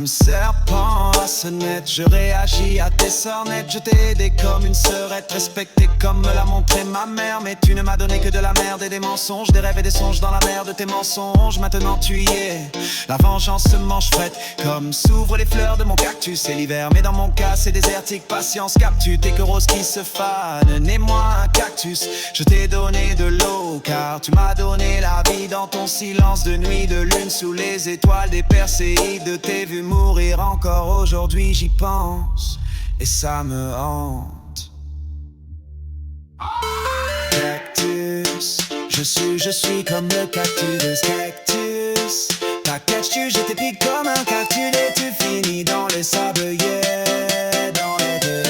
Comme serpent à sonnette, je réagis à tes sornettes. Je t'ai aidé comme une sœurette, respecté comme me l'a montré ma mère. Mais tu ne m'as donné que de la merde et des mensonges, des rêves et des songes dans la mer de tes mensonges. Maintenant tu y es, la vengeance se mange frette, comme s'ouvrent les fleurs de mon cactus. C'est l'hiver, mais dans mon cas c'est désertique. Patience, captu tes que roses qui se fanent. Né-moi un cactus, je t'ai donné de l'eau, car tu m'as donné la vie dans ton silence de nuit, de lune sous les étoiles des Perséides. T'ai vu mourir, encore aujourd'hui j'y pense et ça me hante. Cactus, je suis comme le cactus. Cactus, t'inquiète, je t'épique comme un cactus et tu finis dans les sables, yeah, dans les deux.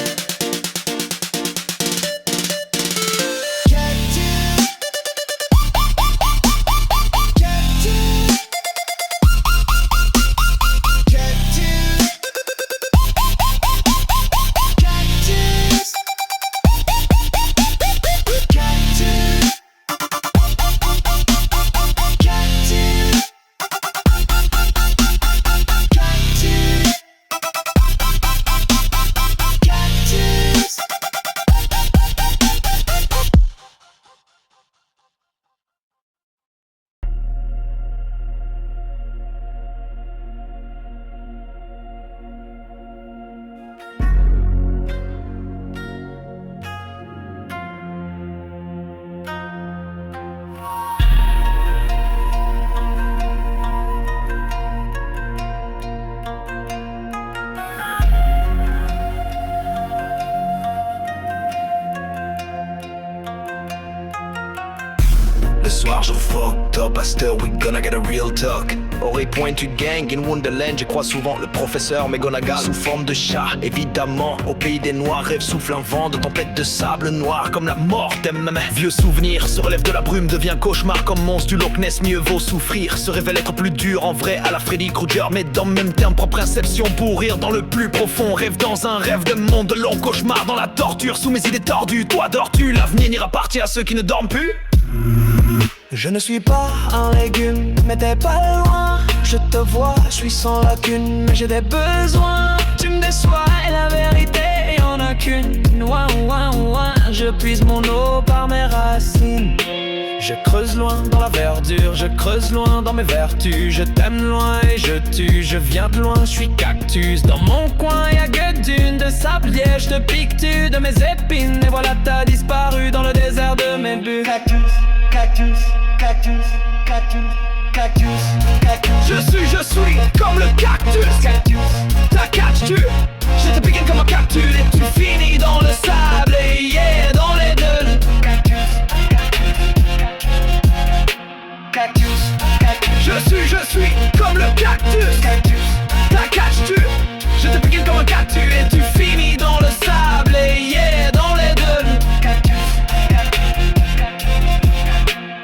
soir je fucked up, Pasteur, we gonna get a real talk. Oreille pointue gang in Wonderland, je crois souvent le professeur McGonagall sous forme de chat, évidemment. Au pays des noirs, rêve souffle un vent de tempête de sable noir comme la mort t'aime. Vieux souvenir se relève de la brume, devient cauchemar comme monstre du Loch Ness. Mieux vaut souffrir, se révèle être plus dur en vrai à la Freddy Krueger, mais dans le même terme propre inception pour rire dans le plus profond. Rêve dans un rêve de monde de long cauchemar dans la torture sous mes idées tordues. Toi dors-tu, l'avenir n'ira partir à ceux qui ne dorment plus. Je ne suis pas un légume, mais t'es pas loin. Je te vois, je suis sans lacune, mais j'ai des besoins. Tu me déçois et la vérité y'en a qu'une. Ouin, ouin, ouin, je puise mon eau par mes racines. Je creuse loin dans la verdure, je creuse loin dans mes vertus. Je t'aime loin et je tue, je viens de loin, je suis cactus. Dans mon coin y'a que dune de sablier, je te pique-tu de mes épines. Et voilà t'as disparu dans le désert de mes buts. Cactus, cactus, cactus, cactus, cactus, cactus. Je suis comme le cactus. Cactus, t'as catch-tu, je te pique comme un cactus. Et tu finis dans le sable, et yeah, dans les deux. Cactus, cactus, cactus. Je suis comme le cactus. Cactus, t'as catch-tu, je te pique comme un cactus. Et tu finis dans le sable, et yeah, dans les deux. Cactus,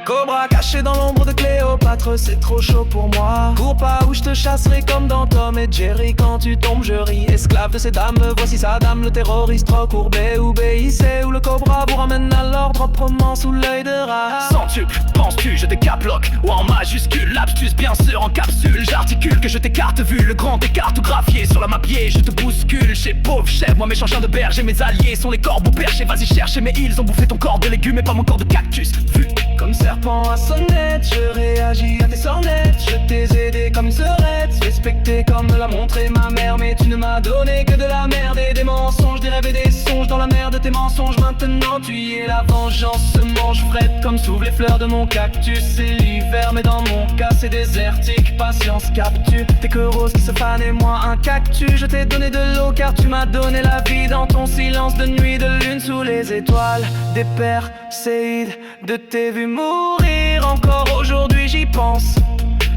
Cobra caché dans l'ombre de Cléopâtre, c'est trop chaud pour moi. Cours pas ou je te chasserai comme dans Tom et Jerry. Quand tu tombes je ris, esclave de ces dames. Voici sa dame, le terroriste trop courbé. Obéissez ou le cobra vous ramène à l'ordre proprement sous l'œil de rat. Centuple, penses-tu, je te caploque ou en majuscule, lapsus bien sûr en capsule. J'articule que je t'écarte vu le grand écartographié sur la map, je te bouscule. Chez pauvre chef, moi méchant chien de berger, mes alliés sont les corbeaux perchés. Vas-y chercher mais ils ont bouffé ton corps de légumes et pas mon corps de cactus. Vu comme serpent à sonnette, je réagis à tes sornettes. Je t'ai aidé comme une sœurette, respecté comme me l'a montré ma mère. Mais tu ne m'as donné que de la merde et des mensonges, des rêves et des songes dans la mer de tes mensonges. Maintenant tu y es, la vengeance se mange frette comme s'ouvrent les fleurs de mon cactus. C'est l'hiver mais dans mon cas c'est désertique, patience captue. T'es que rose qui se fanent et moi un cactus. Je t'ai donné de l'eau car tu m'as donné la vie dans ton silence de nuit, de lune sous les étoiles des Perséides. De t'ai vu mourir, encore aujourd'hui j'y pense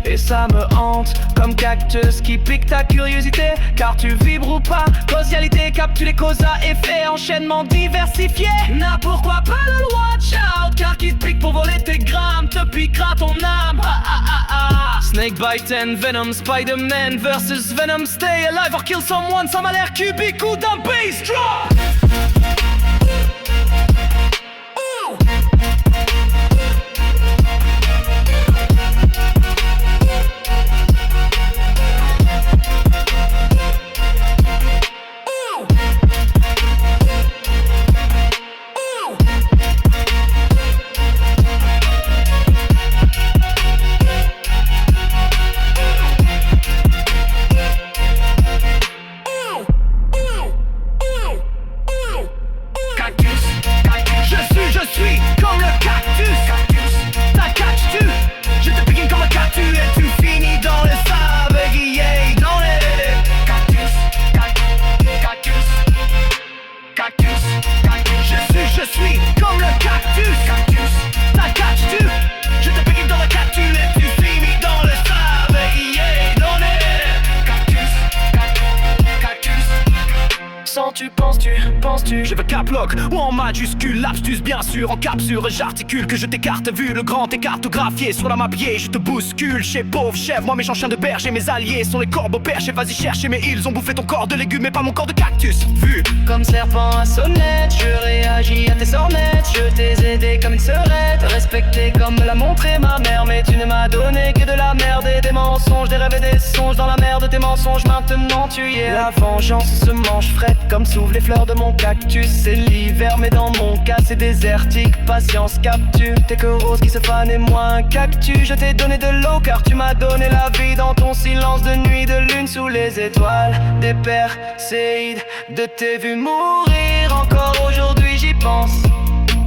et ça me hante comme cactus qui pique ta curiosité. Car tu vibres ou pas, causalité capte les causes à effet, enchaînement diversifié. N'a pourquoi pas le watch out, car qui te pique pour voler tes grammes te piquera ton âme. Snakebite and Venom, Spider-Man versus Venom. Stay alive or kill someone, ça m'a l'air cubique ou d'un bass drop. penses-tu Je veux caplock ou en majuscule, lapsus bien sûr, en capsule j'articule que je t'écarte vu le grand écart graphié sur la map, je te bouscule chez pauvre chef, moi méchant chien de berger, mes alliés sont les corbeaux perchés, vas-y chercher mais ils ont bouffé ton corps de légumes mais pas mon corps de cactus. Vu comme serpent à sonnette, je réagis à tes sornettes, je t'ai aidé comme une sœurette, respecté comme me l'a montré ma mère, mais tu ne m'as donné que de la merde et des mensonges, des rêves et des songes dans la mer de tes mensonges, maintenant tu y es. La vengeance se mange frette comme s'ouvrent les fleurs de mon cactus, c'est l'hiver mais dans mon cas c'est désertique, patience capture, t'es que rose qui se fane et moi un cactus, je t'ai donné de l'eau car tu m'as donné la vie dans ton silence de nuit, de lune sous les étoiles, des perséides, de tes vues mourir, encore aujourd'hui j'y pense.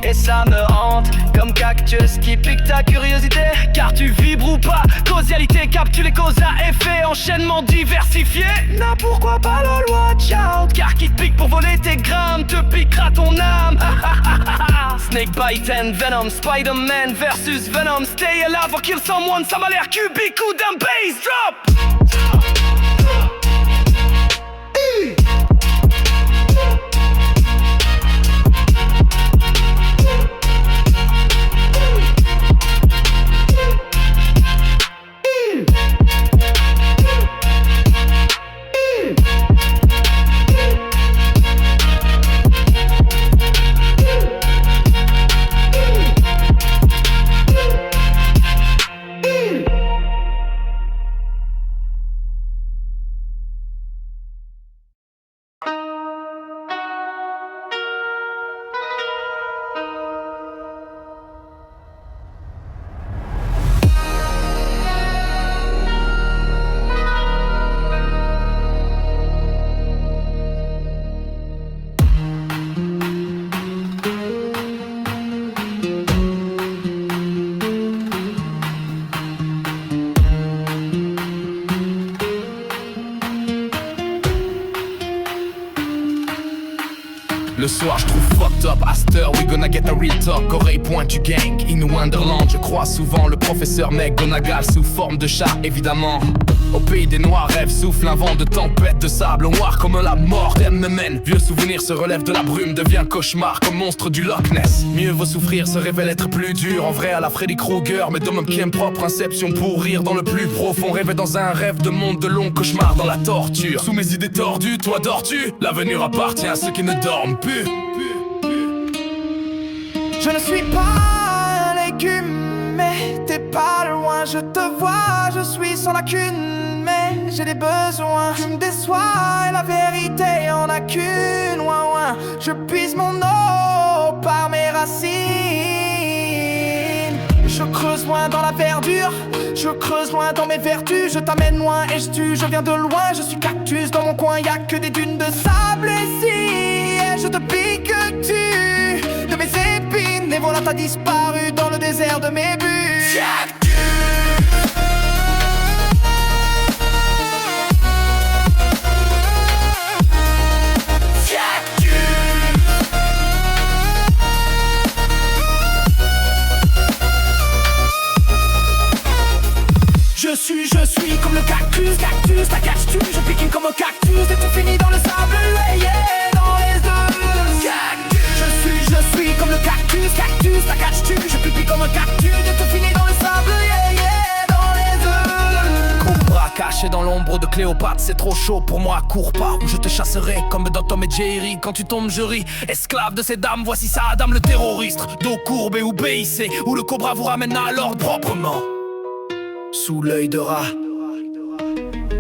Et ça me hante comme cactus qui pique ta curiosité, car tu vibres ou pas, causalité capte les causes à effet, enchaînement diversifié. Non, pourquoi pas lol, watch out, car qui te pique pour voler tes grammes te piquera ton âme. Snake bite and venom, Spider-Man versus Venom, stay alive or kill someone, ça m'a l'air cubique ou d'un bass drop. Le soir je trouve fucked up, Aster, we gonna get a real talk. Oreille pointe du gang, in Wonderland. Je crois souvent le professeur McGonagall sous forme de chat, évidemment. Au pays des noirs, rêve souffle un vent de tempête, de sable noir comme la mort me mène. Vieux souvenir se relève de la brume, devient cauchemar comme monstre du Loch Ness. Mieux vaut souffrir, se révèle être plus dur. En vrai à la Freddy Krueger, mais d'homme qui aime propre inception pour rire dans le plus profond. Rêver dans un rêve de monde de longs cauchemars dans la torture. Sous mes idées tordues, toi dors-tu? L'avenir appartient à ceux qui ne dorment plus. Je ne suis pas un légume, mais t'es pas loin, je te vois, je suis sans lacune, mais j'ai des besoins. Tu me déçois et la vérité en a qu'une, ouin ouin. Je puise mon eau par mes racines. Je creuse loin dans la verdure, je creuse loin dans mes vertus. Je t'amène loin et je tue, je viens de loin, je suis cactus. Dans mon coin y'a que des dunes de sable ici, et je te pique tu de mes épines. Et voilà t'as disparu dans le désert de mes buts. Je suis comme le cactus, cactus, ta catch-tu. Je pique comme un cactus et tout finit dans le sable, yeah, dans les œufs. Je suis comme le cactus, cactus, ta catch-tu. Je pique comme un cactus et tout finit dans le sable, yeah, dans les œufs. Cobra caché dans l'ombre de Cléopâtre, c'est trop chaud pour moi, cours pas ou je te chasserai comme dans Tom et Jerry. Quand tu tombes je ris, esclave de ces dames, voici Saddam le terroriste. Dos courbé ou BIC, où le cobra vous ramène à l'ordre proprement. Sous l'œil de rat,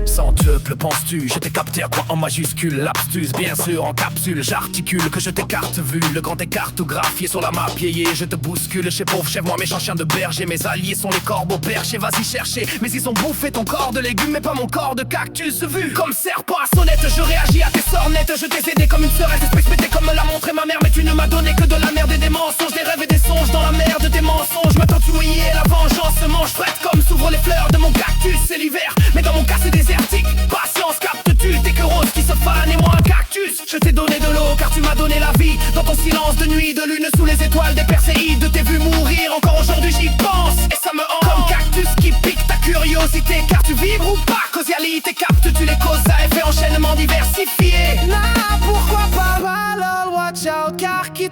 centuple penses-tu, je t'ai capté à quoi en majuscule, lapsus bien sûr en capsule, j'articule que je t'écarte vu, le grand écart graphié sur la map, je te bouscule chez pauvre chef, moi méchant chien de berger, mes alliés sont les corbeaux perchés, vas-y chercher, mais ils ont bouffé ton corps de légumes, mais pas mon corps de cactus vu, comme serpent à sonnette, je réagis à tes sornettes, je t'ai aidé comme une sœurette, espèce pété comme me l'a montré ma mère, mais tu ne m'as donné que de la merde et des mensonges, des rêves et des songes dans la merde des mensonges, maintenant tu ouillé, la vengeance se mange frette comme s'ouvrent les fleurs de mon cactus, c'est l'hiver, mais dans mon cas c'est désertique. Patience, captes-tu, t'es que rose qui se fane et moi un cactus. Je t'ai donné de l'eau car tu m'as donné la vie. Dans ton silence de nuit, de lune sous les étoiles, des perséides, de tes vues mourir. Encore aujourd'hui j'y pense et ça me hante. Comme cactus qui pique ta curiosité, car tu vibres ou pas. Causalité, captes-tu les causes à effet, enchaînement diversifié. Là, pourquoi pas,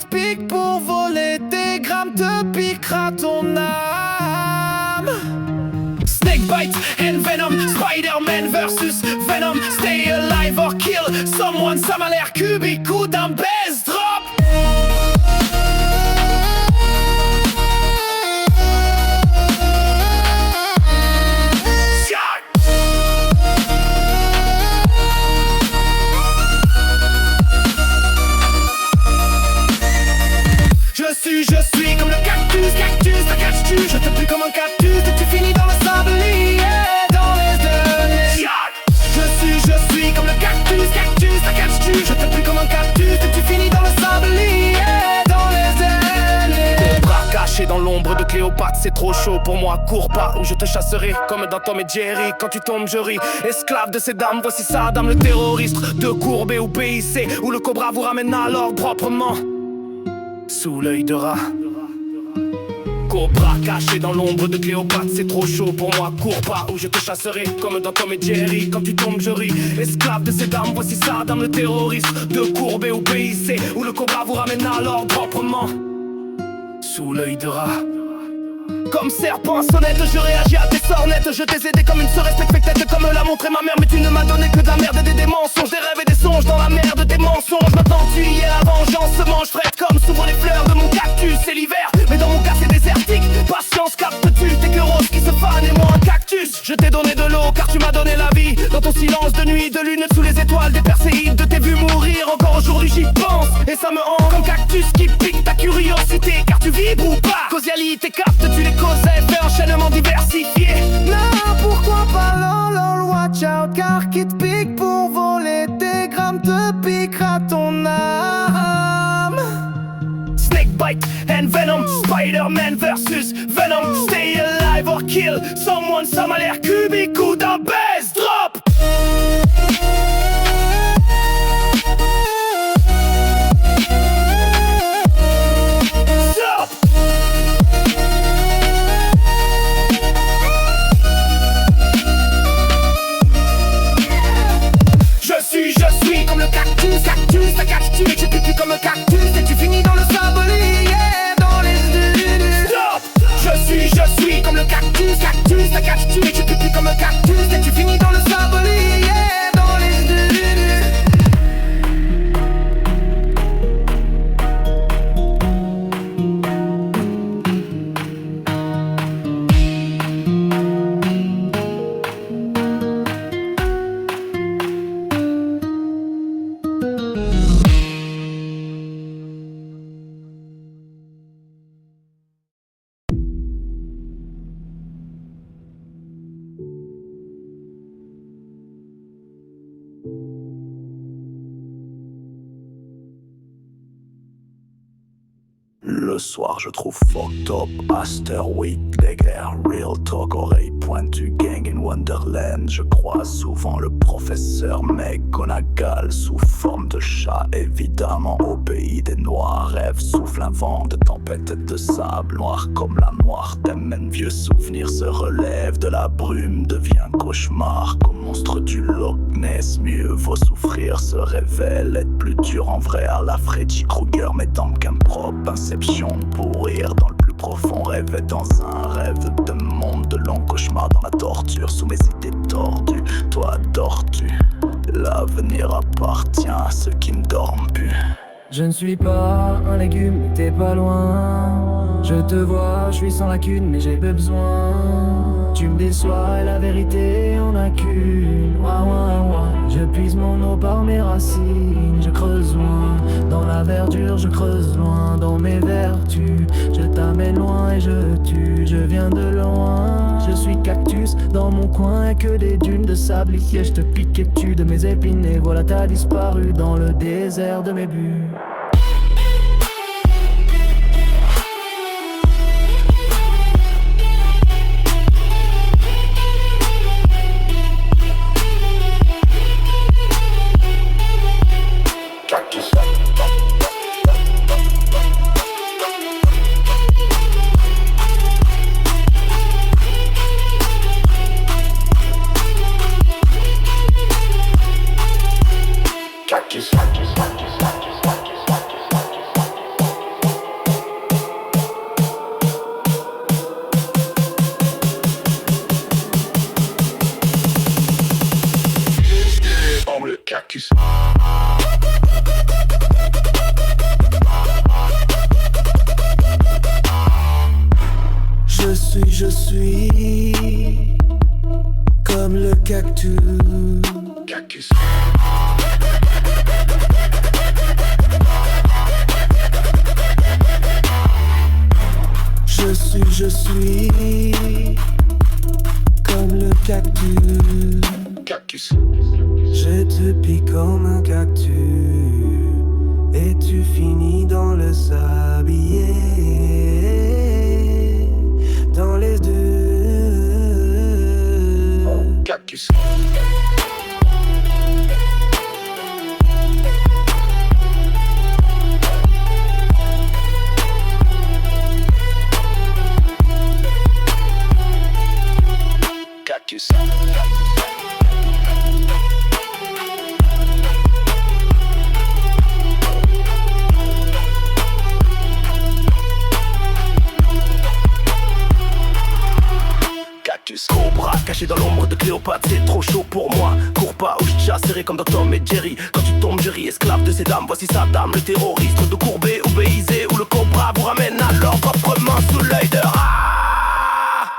te pique pour voler tes grammes, te piquera ton âme. Snakebite and Venom, Spider-Man versus Venom. Stay alive or kill someone, ça m'a l'air cubique ou d'un bass drop. Je suis comme le cactus, cactus, ta catches-tu. Je te plie comme un cactus et tu finis dans le sablier, dans les deux. Je suis comme le cactus, cactus, ta catches-tu. Je te plie comme un cactus et tu finis dans le sablier, dans les ailes. Cobra caché dans l'ombre de Cléopâtre, c'est trop chaud pour moi. Cours pas ou je te chasserai comme dans Tom et Jerry. Quand tu tombes je ris, esclave de ces dames. Voici Saddam le terroriste de Courbet ou BIC, où le cobra vous ramène à l'ordre proprement sous l'œil de rat. Cobra caché dans l'ombre de Cléopâtre, c'est trop chaud pour moi. Cours pas ou je te chasserai comme dans Tom et Jerry. Quand tu tombes je ris, esclave de ces dames. Voici Saddam le terroriste de Courbet ou BIC, où le cobra vous ramène à l'ordre proprement sous l'œil de rat. Comme serpent sonnette, je réagis à tes sornettes. Je t'ai aidé comme une sœur respectée, comme l'a montré ma mère. Mais tu ne m'as donné que de la merde et des mensonges, des rêves et des songes dans la merde des mensonges. Maintenant tu y es, la vengeance se mange frette comme s'ouvrent les fleurs de mon cactus. C'est l'hiver, mais dans mon cas c'est désertique. Patience, captes-tu, t'es que rose qui se fane et moi un cactus. Je t'ai donné de l'eau car tu m'as donné la vie. Dans ton silence de nuit, de lune sous les étoiles, des perséides de tes vues mourir. Encore aujourd'hui j'y pense et ça me hante comme cactus qui pique ta curiosité. Car tu vibres ou pas, causalité captes-tu les causes à effet, enchaînement diversifié. Non, pourquoi pas lol, watch out, car qui te pique pour voler tes grammes, te piquera ton âme. Snakebite and Venom, Spider-Man versus Venom. Stay alive or kill someone, ça m'a l'air cubique ou d'un bass drop. Je suis comme le cactus, cactus, ta catches-tu. Je te plie comme un cactus et tu finis dans le sablier, dans les dunes. Stop. Je suis comme le cactus, cactus, ta catches-tu. Je te plie comme un cactus et tu finis dans le sablier, dans les dunes. Le soir je trouve fucked up, Aster, weed, guerres, real talk, oreille pointue, gang in Wonderland. Je crois souvent le professeur McGonagall sous forme de chat, évidemment au pays des noirs. Rêve souffle un vent de tempête et de sable noir comme la noire. Même vieux souvenirs se relèvent de la brume, devient cauchemar comme monstre du Loch Ness. Mieux vaut souffrir, se révèle être plus dur en vrai à la Freddy Krueger, mais tant qu'un propre inception, pourrir dans le plus profond rêve et dans un rêve de monde de longs cauchemars dans la torture sous mes idées tordues. Toi dors-tu? L'avenir appartient à ceux qui ne dorment plus. Je ne suis pas un légume, mais t'es pas loin. Je te vois, je suis sans lacune, mais j'ai besoin. Tu me déçois et la vérité en a qu'une. Ouah, ouah, ouah. Je puise mon eau par mes racines, je creuse loin. Dans la verdure, je creuse loin. Dans mes vertus, je t'amène loin et je tue. Je viens de loin, je suis cactus. Dans mon coin, que des dunes de sable liquide. Je te pique et tue de mes épines. Et voilà, t'as disparu dans le désert de mes buts. Cactus. Je suis comme le cactus. Cactus. Je suis comme le cactus. Cactus. Je te pique comme un cactus et tu finis dans le sablier. Dans les deux. Cactus. Cactus. Cobra caché dans l'ombre de Cléopâtre, c'est trop chaud pour moi. Cours pas ou je te chasse serré comme dans Tom et Jerry. Quand tu tombes je ris, esclave de ces dames. Voici Saddam, le terroriste de Courbet ou Béizé, où le cobra vous ramène à leur propre main sous l'œil de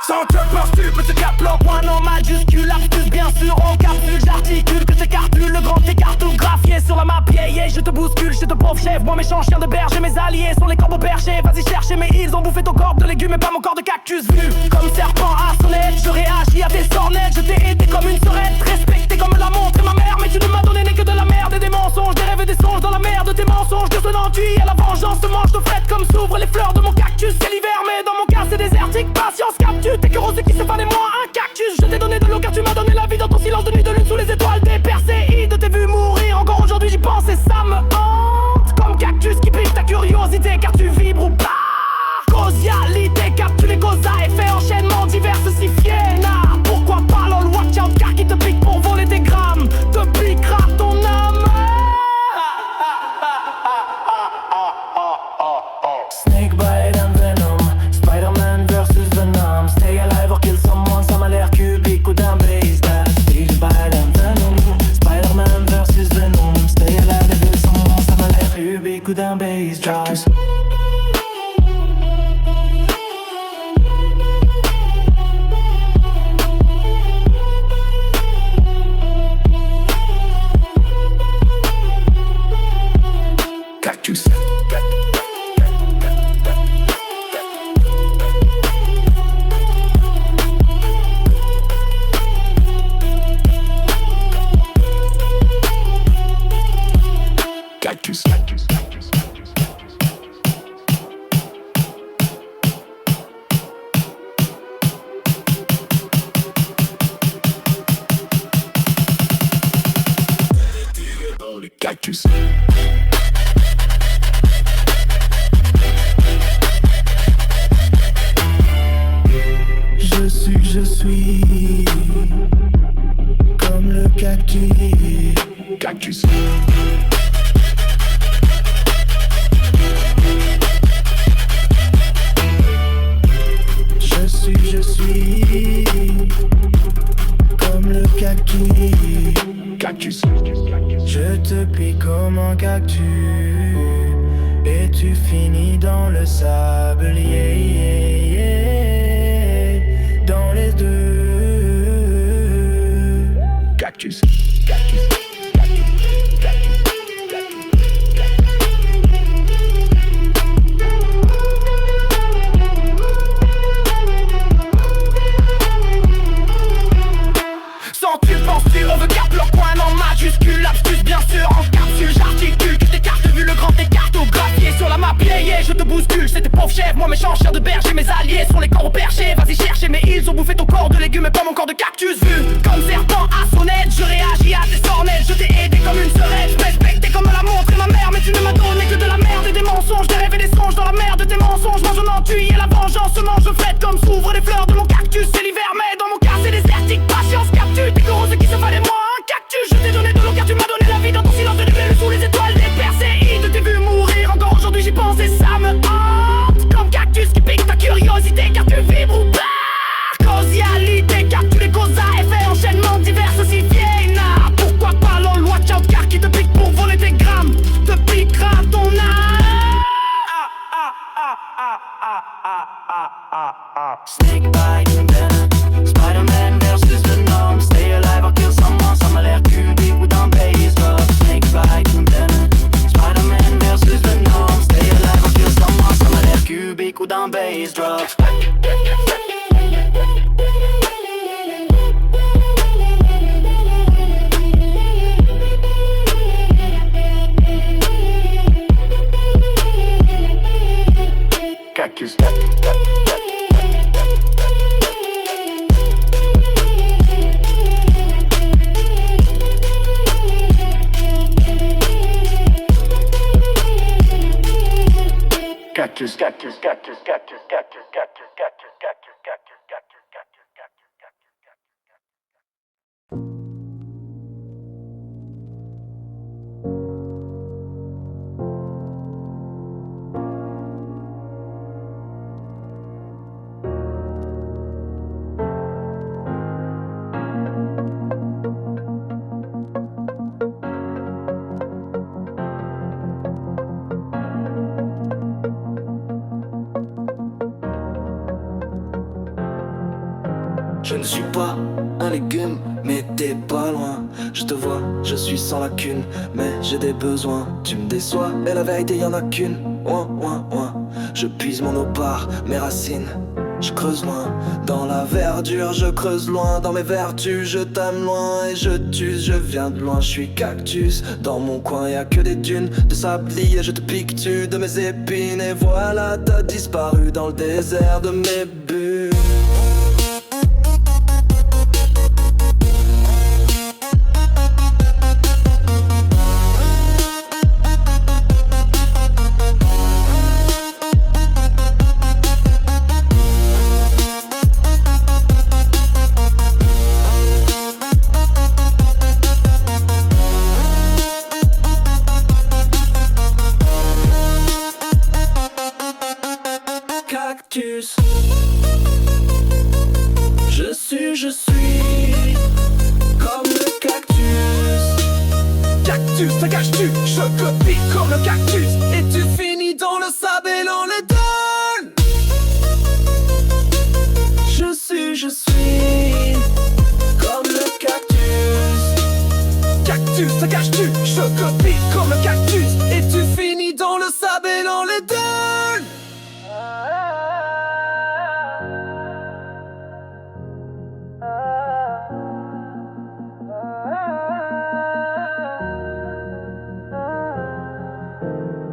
sans te penses-tu, petit cap, point en majuscule, astuce bien sûr, en capsule, j'articule que j'écartule le grand écart graphié sur la map, yeah, je te bouscule, je te pauvre chef, moi méchant chien de berger, mes alliés sont les corbeaux perchés, vas-y chercher, mais ils ont bouffé ton corps de légumes et pas mon corps de cactus vu comme serpent à sonnette, je réagis à tes sornettes, je t'ai aidé comme une sœurette, respecté comme l'a montré ma mère, mais tu ne m'as donné que de la merde et des mensonges, des rêves et des songes dans la mer de tes mensonges, de ce enduit à la vengeance, te mange de frette comme s'ouvrent les fleurs de mon cactus, c'est l'hiver, mais dans mon cas c'est désertique, patience, capture. T'es que rose qui sépare de moi un cactus. Je t'ai donné de l'eau car tu m'as donné la vie dans ton silence de nuit de lune sous les étoiles des perséides. T'es vu mourir, encore aujourd'hui j'y pense et ça me hante. Comme cactus qui pique ta curiosité car tu vibres ou pas. Causalité, capture les causes à effet, enchaînement diversifié. Nah, pourquoi pas l'all watch out car qui te pique pour voler tes grammes. Te piquera ton âme. Snakebite and venom, Spider-Man versus Venom. Stay alive or kill someone, ça m'a l'air cubique ou d'un base. Snakebite and venom, Spider-Man versus Venom. Stay alive or kill someone, ça m'a l'air cubique ou d'un base drive. Cactus. Cactus. Cactus. Je suis comme le cactus. Cactus. Je suis comme le cactus. Cactus. Je te pique comme un cactus et tu finis dans le sablier. Dans les deux. Cactus. Cactus. Sens-tu, penses-tu, on veut cap leur point en majuscule, astuce bien sûr, en capsule, j'articule que je t'écarte vu le grand écart graphié sur la map, yeah, je te bouscule, c'est tes pauvres chefs, moi méchant chien de berger, mes alliés sont les corbeaux perchés, vas-y chercher, mais ils ont bouffé ton corps de légumes et pas mon corps de cactus vu comme serpent à sonnette, je réagis à tes sornettes, je t'ai aidé comme une sœurette, respecté comme l'a montré ma mère, mais tu ne m'as donné que de la merde et des mensonges, des rêves et des songes dans la mer de tes mensonges, mange un enduit et la vengeance se mange frette comme s'ouvrent les fleurs de mon cactus, c'est l'hiver, mais dans mon cas c'est désertique, patience, capture, t'es que rose qui se fallait moi un cactus, je t'ai donné de l'eau car tu m'as donné la vie dans ton silence de nuit sous les étoiles des perséides, t'es vu mourir, encore aujourd'hui j'y pense et ça me hante, comme cactus qui pique ta curiosité car tu vibres ou pas. Causalité, capture les causes à effet, enchaînement diversifié. Nah, pourquoi pas l'all watch out car qui te pique pour voler tes grammes, te piquera ton âme. Snake bite and venom, Spider-Man versus Venom. Stay alive or kill someone, ça m'a l'air cubique ou dans base drop. Snake bite and venom, Spider-Man versus Venom. Stay alive or kill someone, ça m'a l'air cubique ou dans base drop. Cactus. Cactus, cactus, cactus, cactus, cactus, cactus, cactus, cactus, cactus, cactus, cactus, cactus, Je ne suis pas un légume, mais t'es pas loin. Je te vois, je suis sans lacune, mais j'ai des besoins. Tu me déçois, et la vérité y'en a qu'une. Ouin, ouin, ouin. Je puise mon eau par mes racines. Je creuse loin, dans la verdure, je creuse loin. Dans mes vertus, je t'aime loin et je t'use. Je viens de loin, je suis cactus. Dans mon coin, y'a que des dunes de sablier. Je te pique-tu de mes épines. Et voilà, t'as disparu dans le désert de mes bulles. Cactus. Je suis comme le cactus. Cactus, ça cache-tu? Je te pique comme le cactus. Et tu finis dans le sable et dans les dalles. Je suis comme le cactus. Cactus, ça cache-tu? Je te pique comme le cactus. Et tu finis dans le sable et dans les dalles.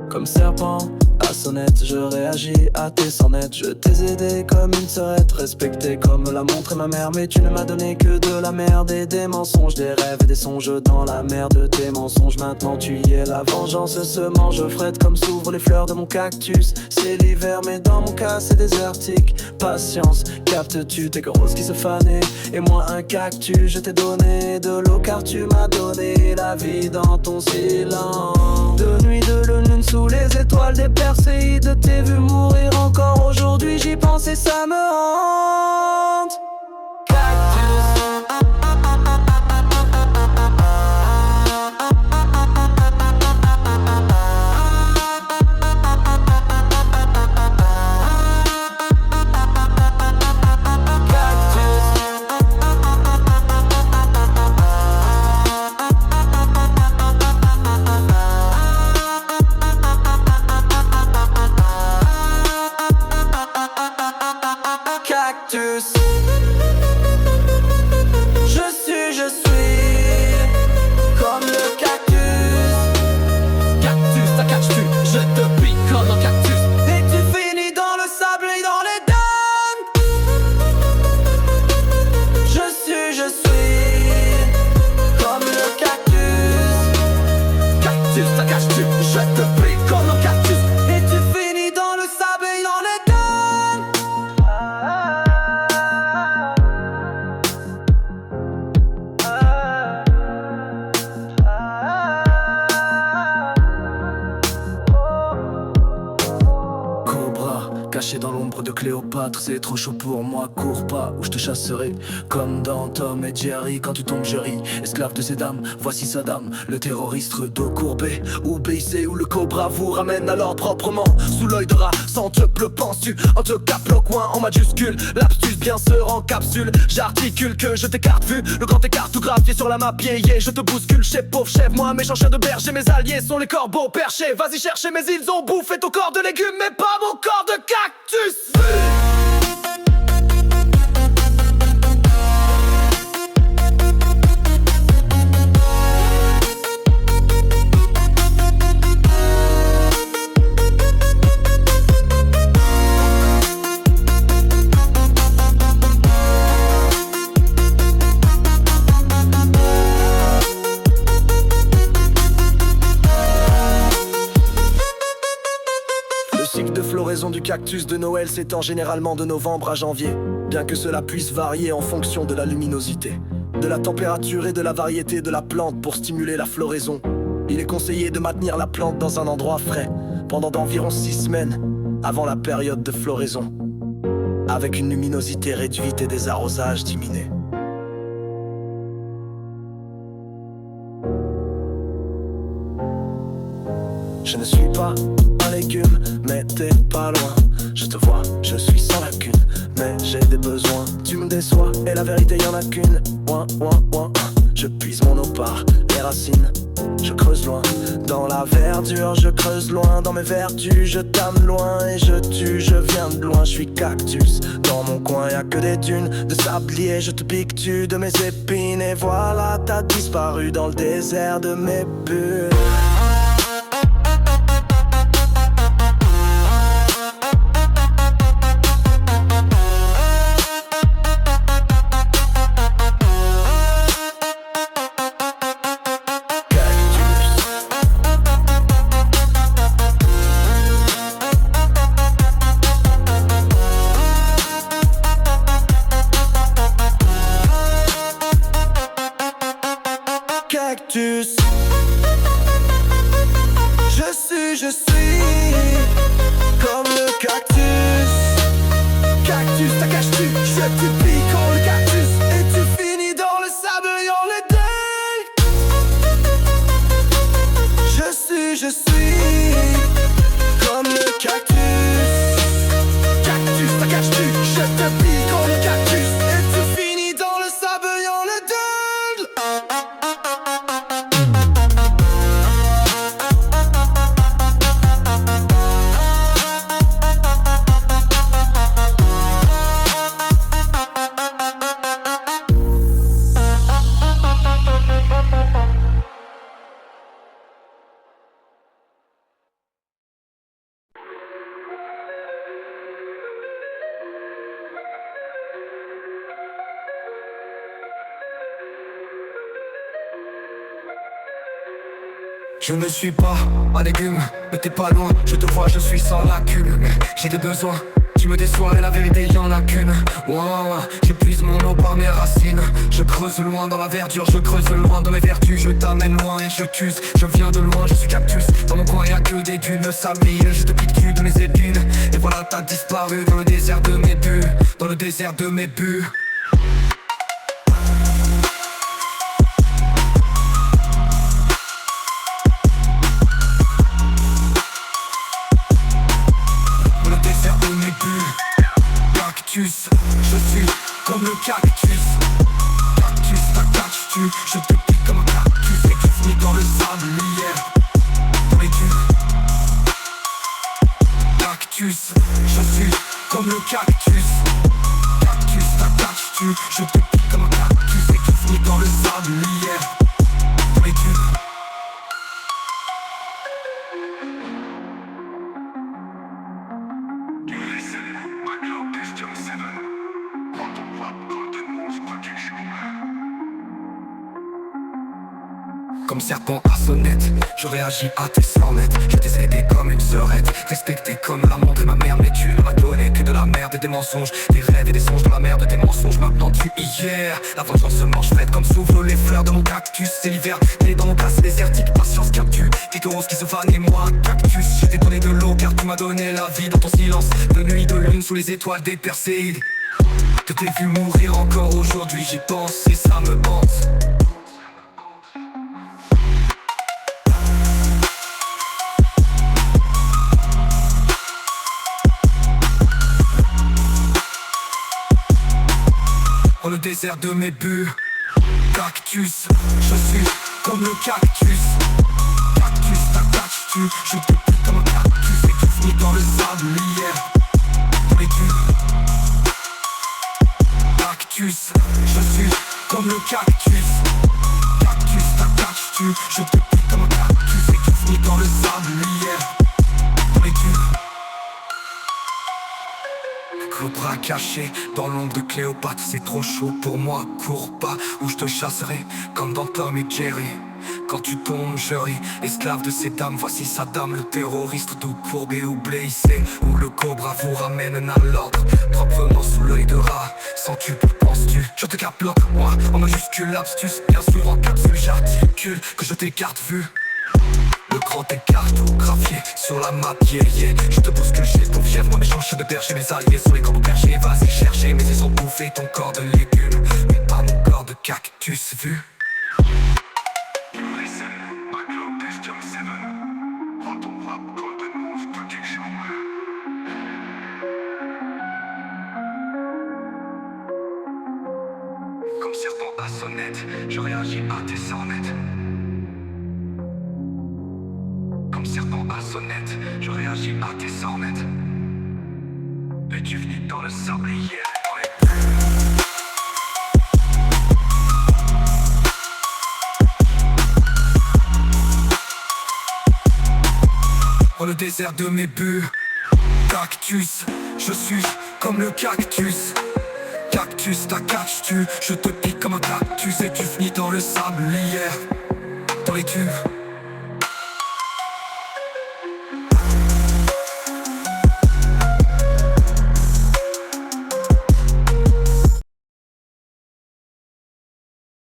Comme serpent à sonnette, je réagis à tes sonnettes. Je t'ai aidé comme une sœurette, respecté comme l'a montré ma mère. Mais tu ne m'as donné que de la merde et des mensonges, des rêves et des songes dans la mer de tes mensonges. Maintenant tu y es, la vengeance se mange frette comme s'ouvrent les fleurs de mon cactus. C'est l'hiver mais dans mon cas c'est désertique. Patience, captes-tu tes roses qui se fanaient? Et moi un cactus, je t'ai donné de l'eau car tu m'as donné la vie dans ton silence. De nuit de lune sous les étoiles des Perséides, t'ai vu mourir encore aujourd'hui, j'y pense et ça me hante. Cactus. Je suis comme le cactus. Cactus, ça cache-tu? Je te pique comme un cactus. Et tu finis dans le sable et dans les dalles. Je suis comme le cactus. Cactus, ça cache-tu? Je te pique comme un cactus. Et tu finis dans le sable et dans les dalles. Caché dans l'ombre de Cléopâtre, c'est trop chaud pour moi. Cours pas ou je te chasserai, comme dans Tom et Jerry. Quand tu tombes je ris, esclave de ces dames, voici Saddam, le terroriste dos courbé. Ou BIC ou le Cobra vous ramène à l'ordre proprement. Sous l'œil de rat, sans te le penses-tu. En te cap le coin en majuscule, lapsus bien sûr en capsule. J'articule que je t'écarte vu, le grand écart tout graphié sur la map yé. Je te bouscule chez pauvre chef, moi méchant chien de berger. Mes alliés sont les corbeaux perchés, vas-y chercher mais ils ont bouffé ton corps de légumes. Mais pas mon corps de cactus. Du cactus de Noël s'étend généralement de novembre à janvier, bien que cela puisse varier en fonction de la luminosité, de la température et de la variété de la plante. Pour stimuler la floraison, il est conseillé de maintenir la plante dans un endroit frais pendant d'environ 6 semaines avant la période de floraison, avec une luminosité réduite et des arrosages diminués. Je ne suis pas un légume, mais t'es pas loin. Je te vois, je suis sans lacune, mais j'ai des besoins. Tu me déçois et la vérité y'en a qu'une. Ouin, ouin, ouin. Je puise mon eau par les racines. Je creuse loin, dans la verdure, je creuse loin. Dans mes vertus, je tame loin et je tue, je viens de loin. Je suis cactus, dans mon coin y'a que des dunes de sablier. Je te pique-tu de mes épines et voilà, t'as disparu dans le désert de mes bulles. Cactus. Je suis comme le cactus. Cactus, ta caches-tu? Je te pique comme le cactus et tu finis dans le sable en les deuils. Je suis comme le cactus. Cactus, ta caches-tu? Je te pique comme le cactus et tu finis dans le sable en les deuils. Je ne suis pas un légume, mais t'es pas loin. Je te vois, je suis sans lacune. J'ai des besoins, tu me déçois et la vérité y'en a qu'une. Ouin, j'épuise mon eau par mes racines. Je creuse loin dans la verdure, je creuse loin dans mes vertus. Je t'amène loin et je t'use, je viens de loin, je suis cactus. Dans mon coin y'a que des dunes de sablier. Je te pique de mes épines et voilà t'as disparu dans le désert de mes bulles. Dans le désert de mes bulles. Je suis comme le cactus. Cactus, ta caches-tu? Je te pique comme un cactus et tu finis dans le sable hier. Dans les dunes. Cactus, je suis comme le cactus. Cactus, ta caches-tu? Je te pique comme un cactus et tu finis dans le sable hier. Dans les dunes. Comme serpent à sonnette, je réagis à tes sornettes. Je t'ai aidé comme une sœurette, respecté comme l'a montré ma mère. Mais tu ne m'as donné que de la merde et des mensonges, des rêves et des songes dans la merde, des mensonges. Maintenant tu hier, la vengeance se mange frette comme s'ouvrent les fleurs de mon cactus. C'est l'hiver, né dans mon place désertique, patience captue. Hétéro schizophrène et moi cactus. Je t'ai donné de l'eau car tu m'as donné la vie dans ton silence. silence de nuit de lune sous les étoiles des Perséides. Que t'ai vu mourir encore aujourd'hui, j'y pense et ça me hante. Dans le désert de mes bulles, cactus, je suis comme le cactus. Cactus, t'attaches-tu, je te pique comme un cactus. Et tu finis dans le sable hier, dans les bulles. Cactus, je suis comme le cactus. Cactus, t'attaches-tu, je te pique comme un cactus. Et tu finis dans le sable hier, dans les bulles. Cobra caché dans l'ombre de Cléopâtre, c'est trop chaud pour moi, cours pas ou je te chasserai comme dans Tom et Jerry. Quand tu tombes je ris, esclave de ces dames, voici Saddam, le terroriste tout courbé ou blessé. Où le cobra vous ramène à l'ordre, proprement sous l'œil de rat. Sans tu penses-tu, je te caploque moi, en majuscule abstus. Bien sûr en capsule j'articule, que je t'écarte vue. Le grand écart cartographié sur la map, yeah, yeah. Je te bouscule chez ton fief, moi m'échange de berger. Mes alliés sur les corps bergers, vas-y chercher. Mais ils ont bouffé ton corps de légumes, mais pas mon corps de cactus vu. Comme serpent à sonnette, je réagis à tes sornettes. Comme serpent à sonnette, je réagis à tes sornettes. Et tu finis dans le sable hier, dans les dans le désert de mes bulles, cactus, je suis comme le cactus. Cactus, t'attaches-tu, je te pique comme un cactus. Et tu finis dans le sable hier, dans les tubes.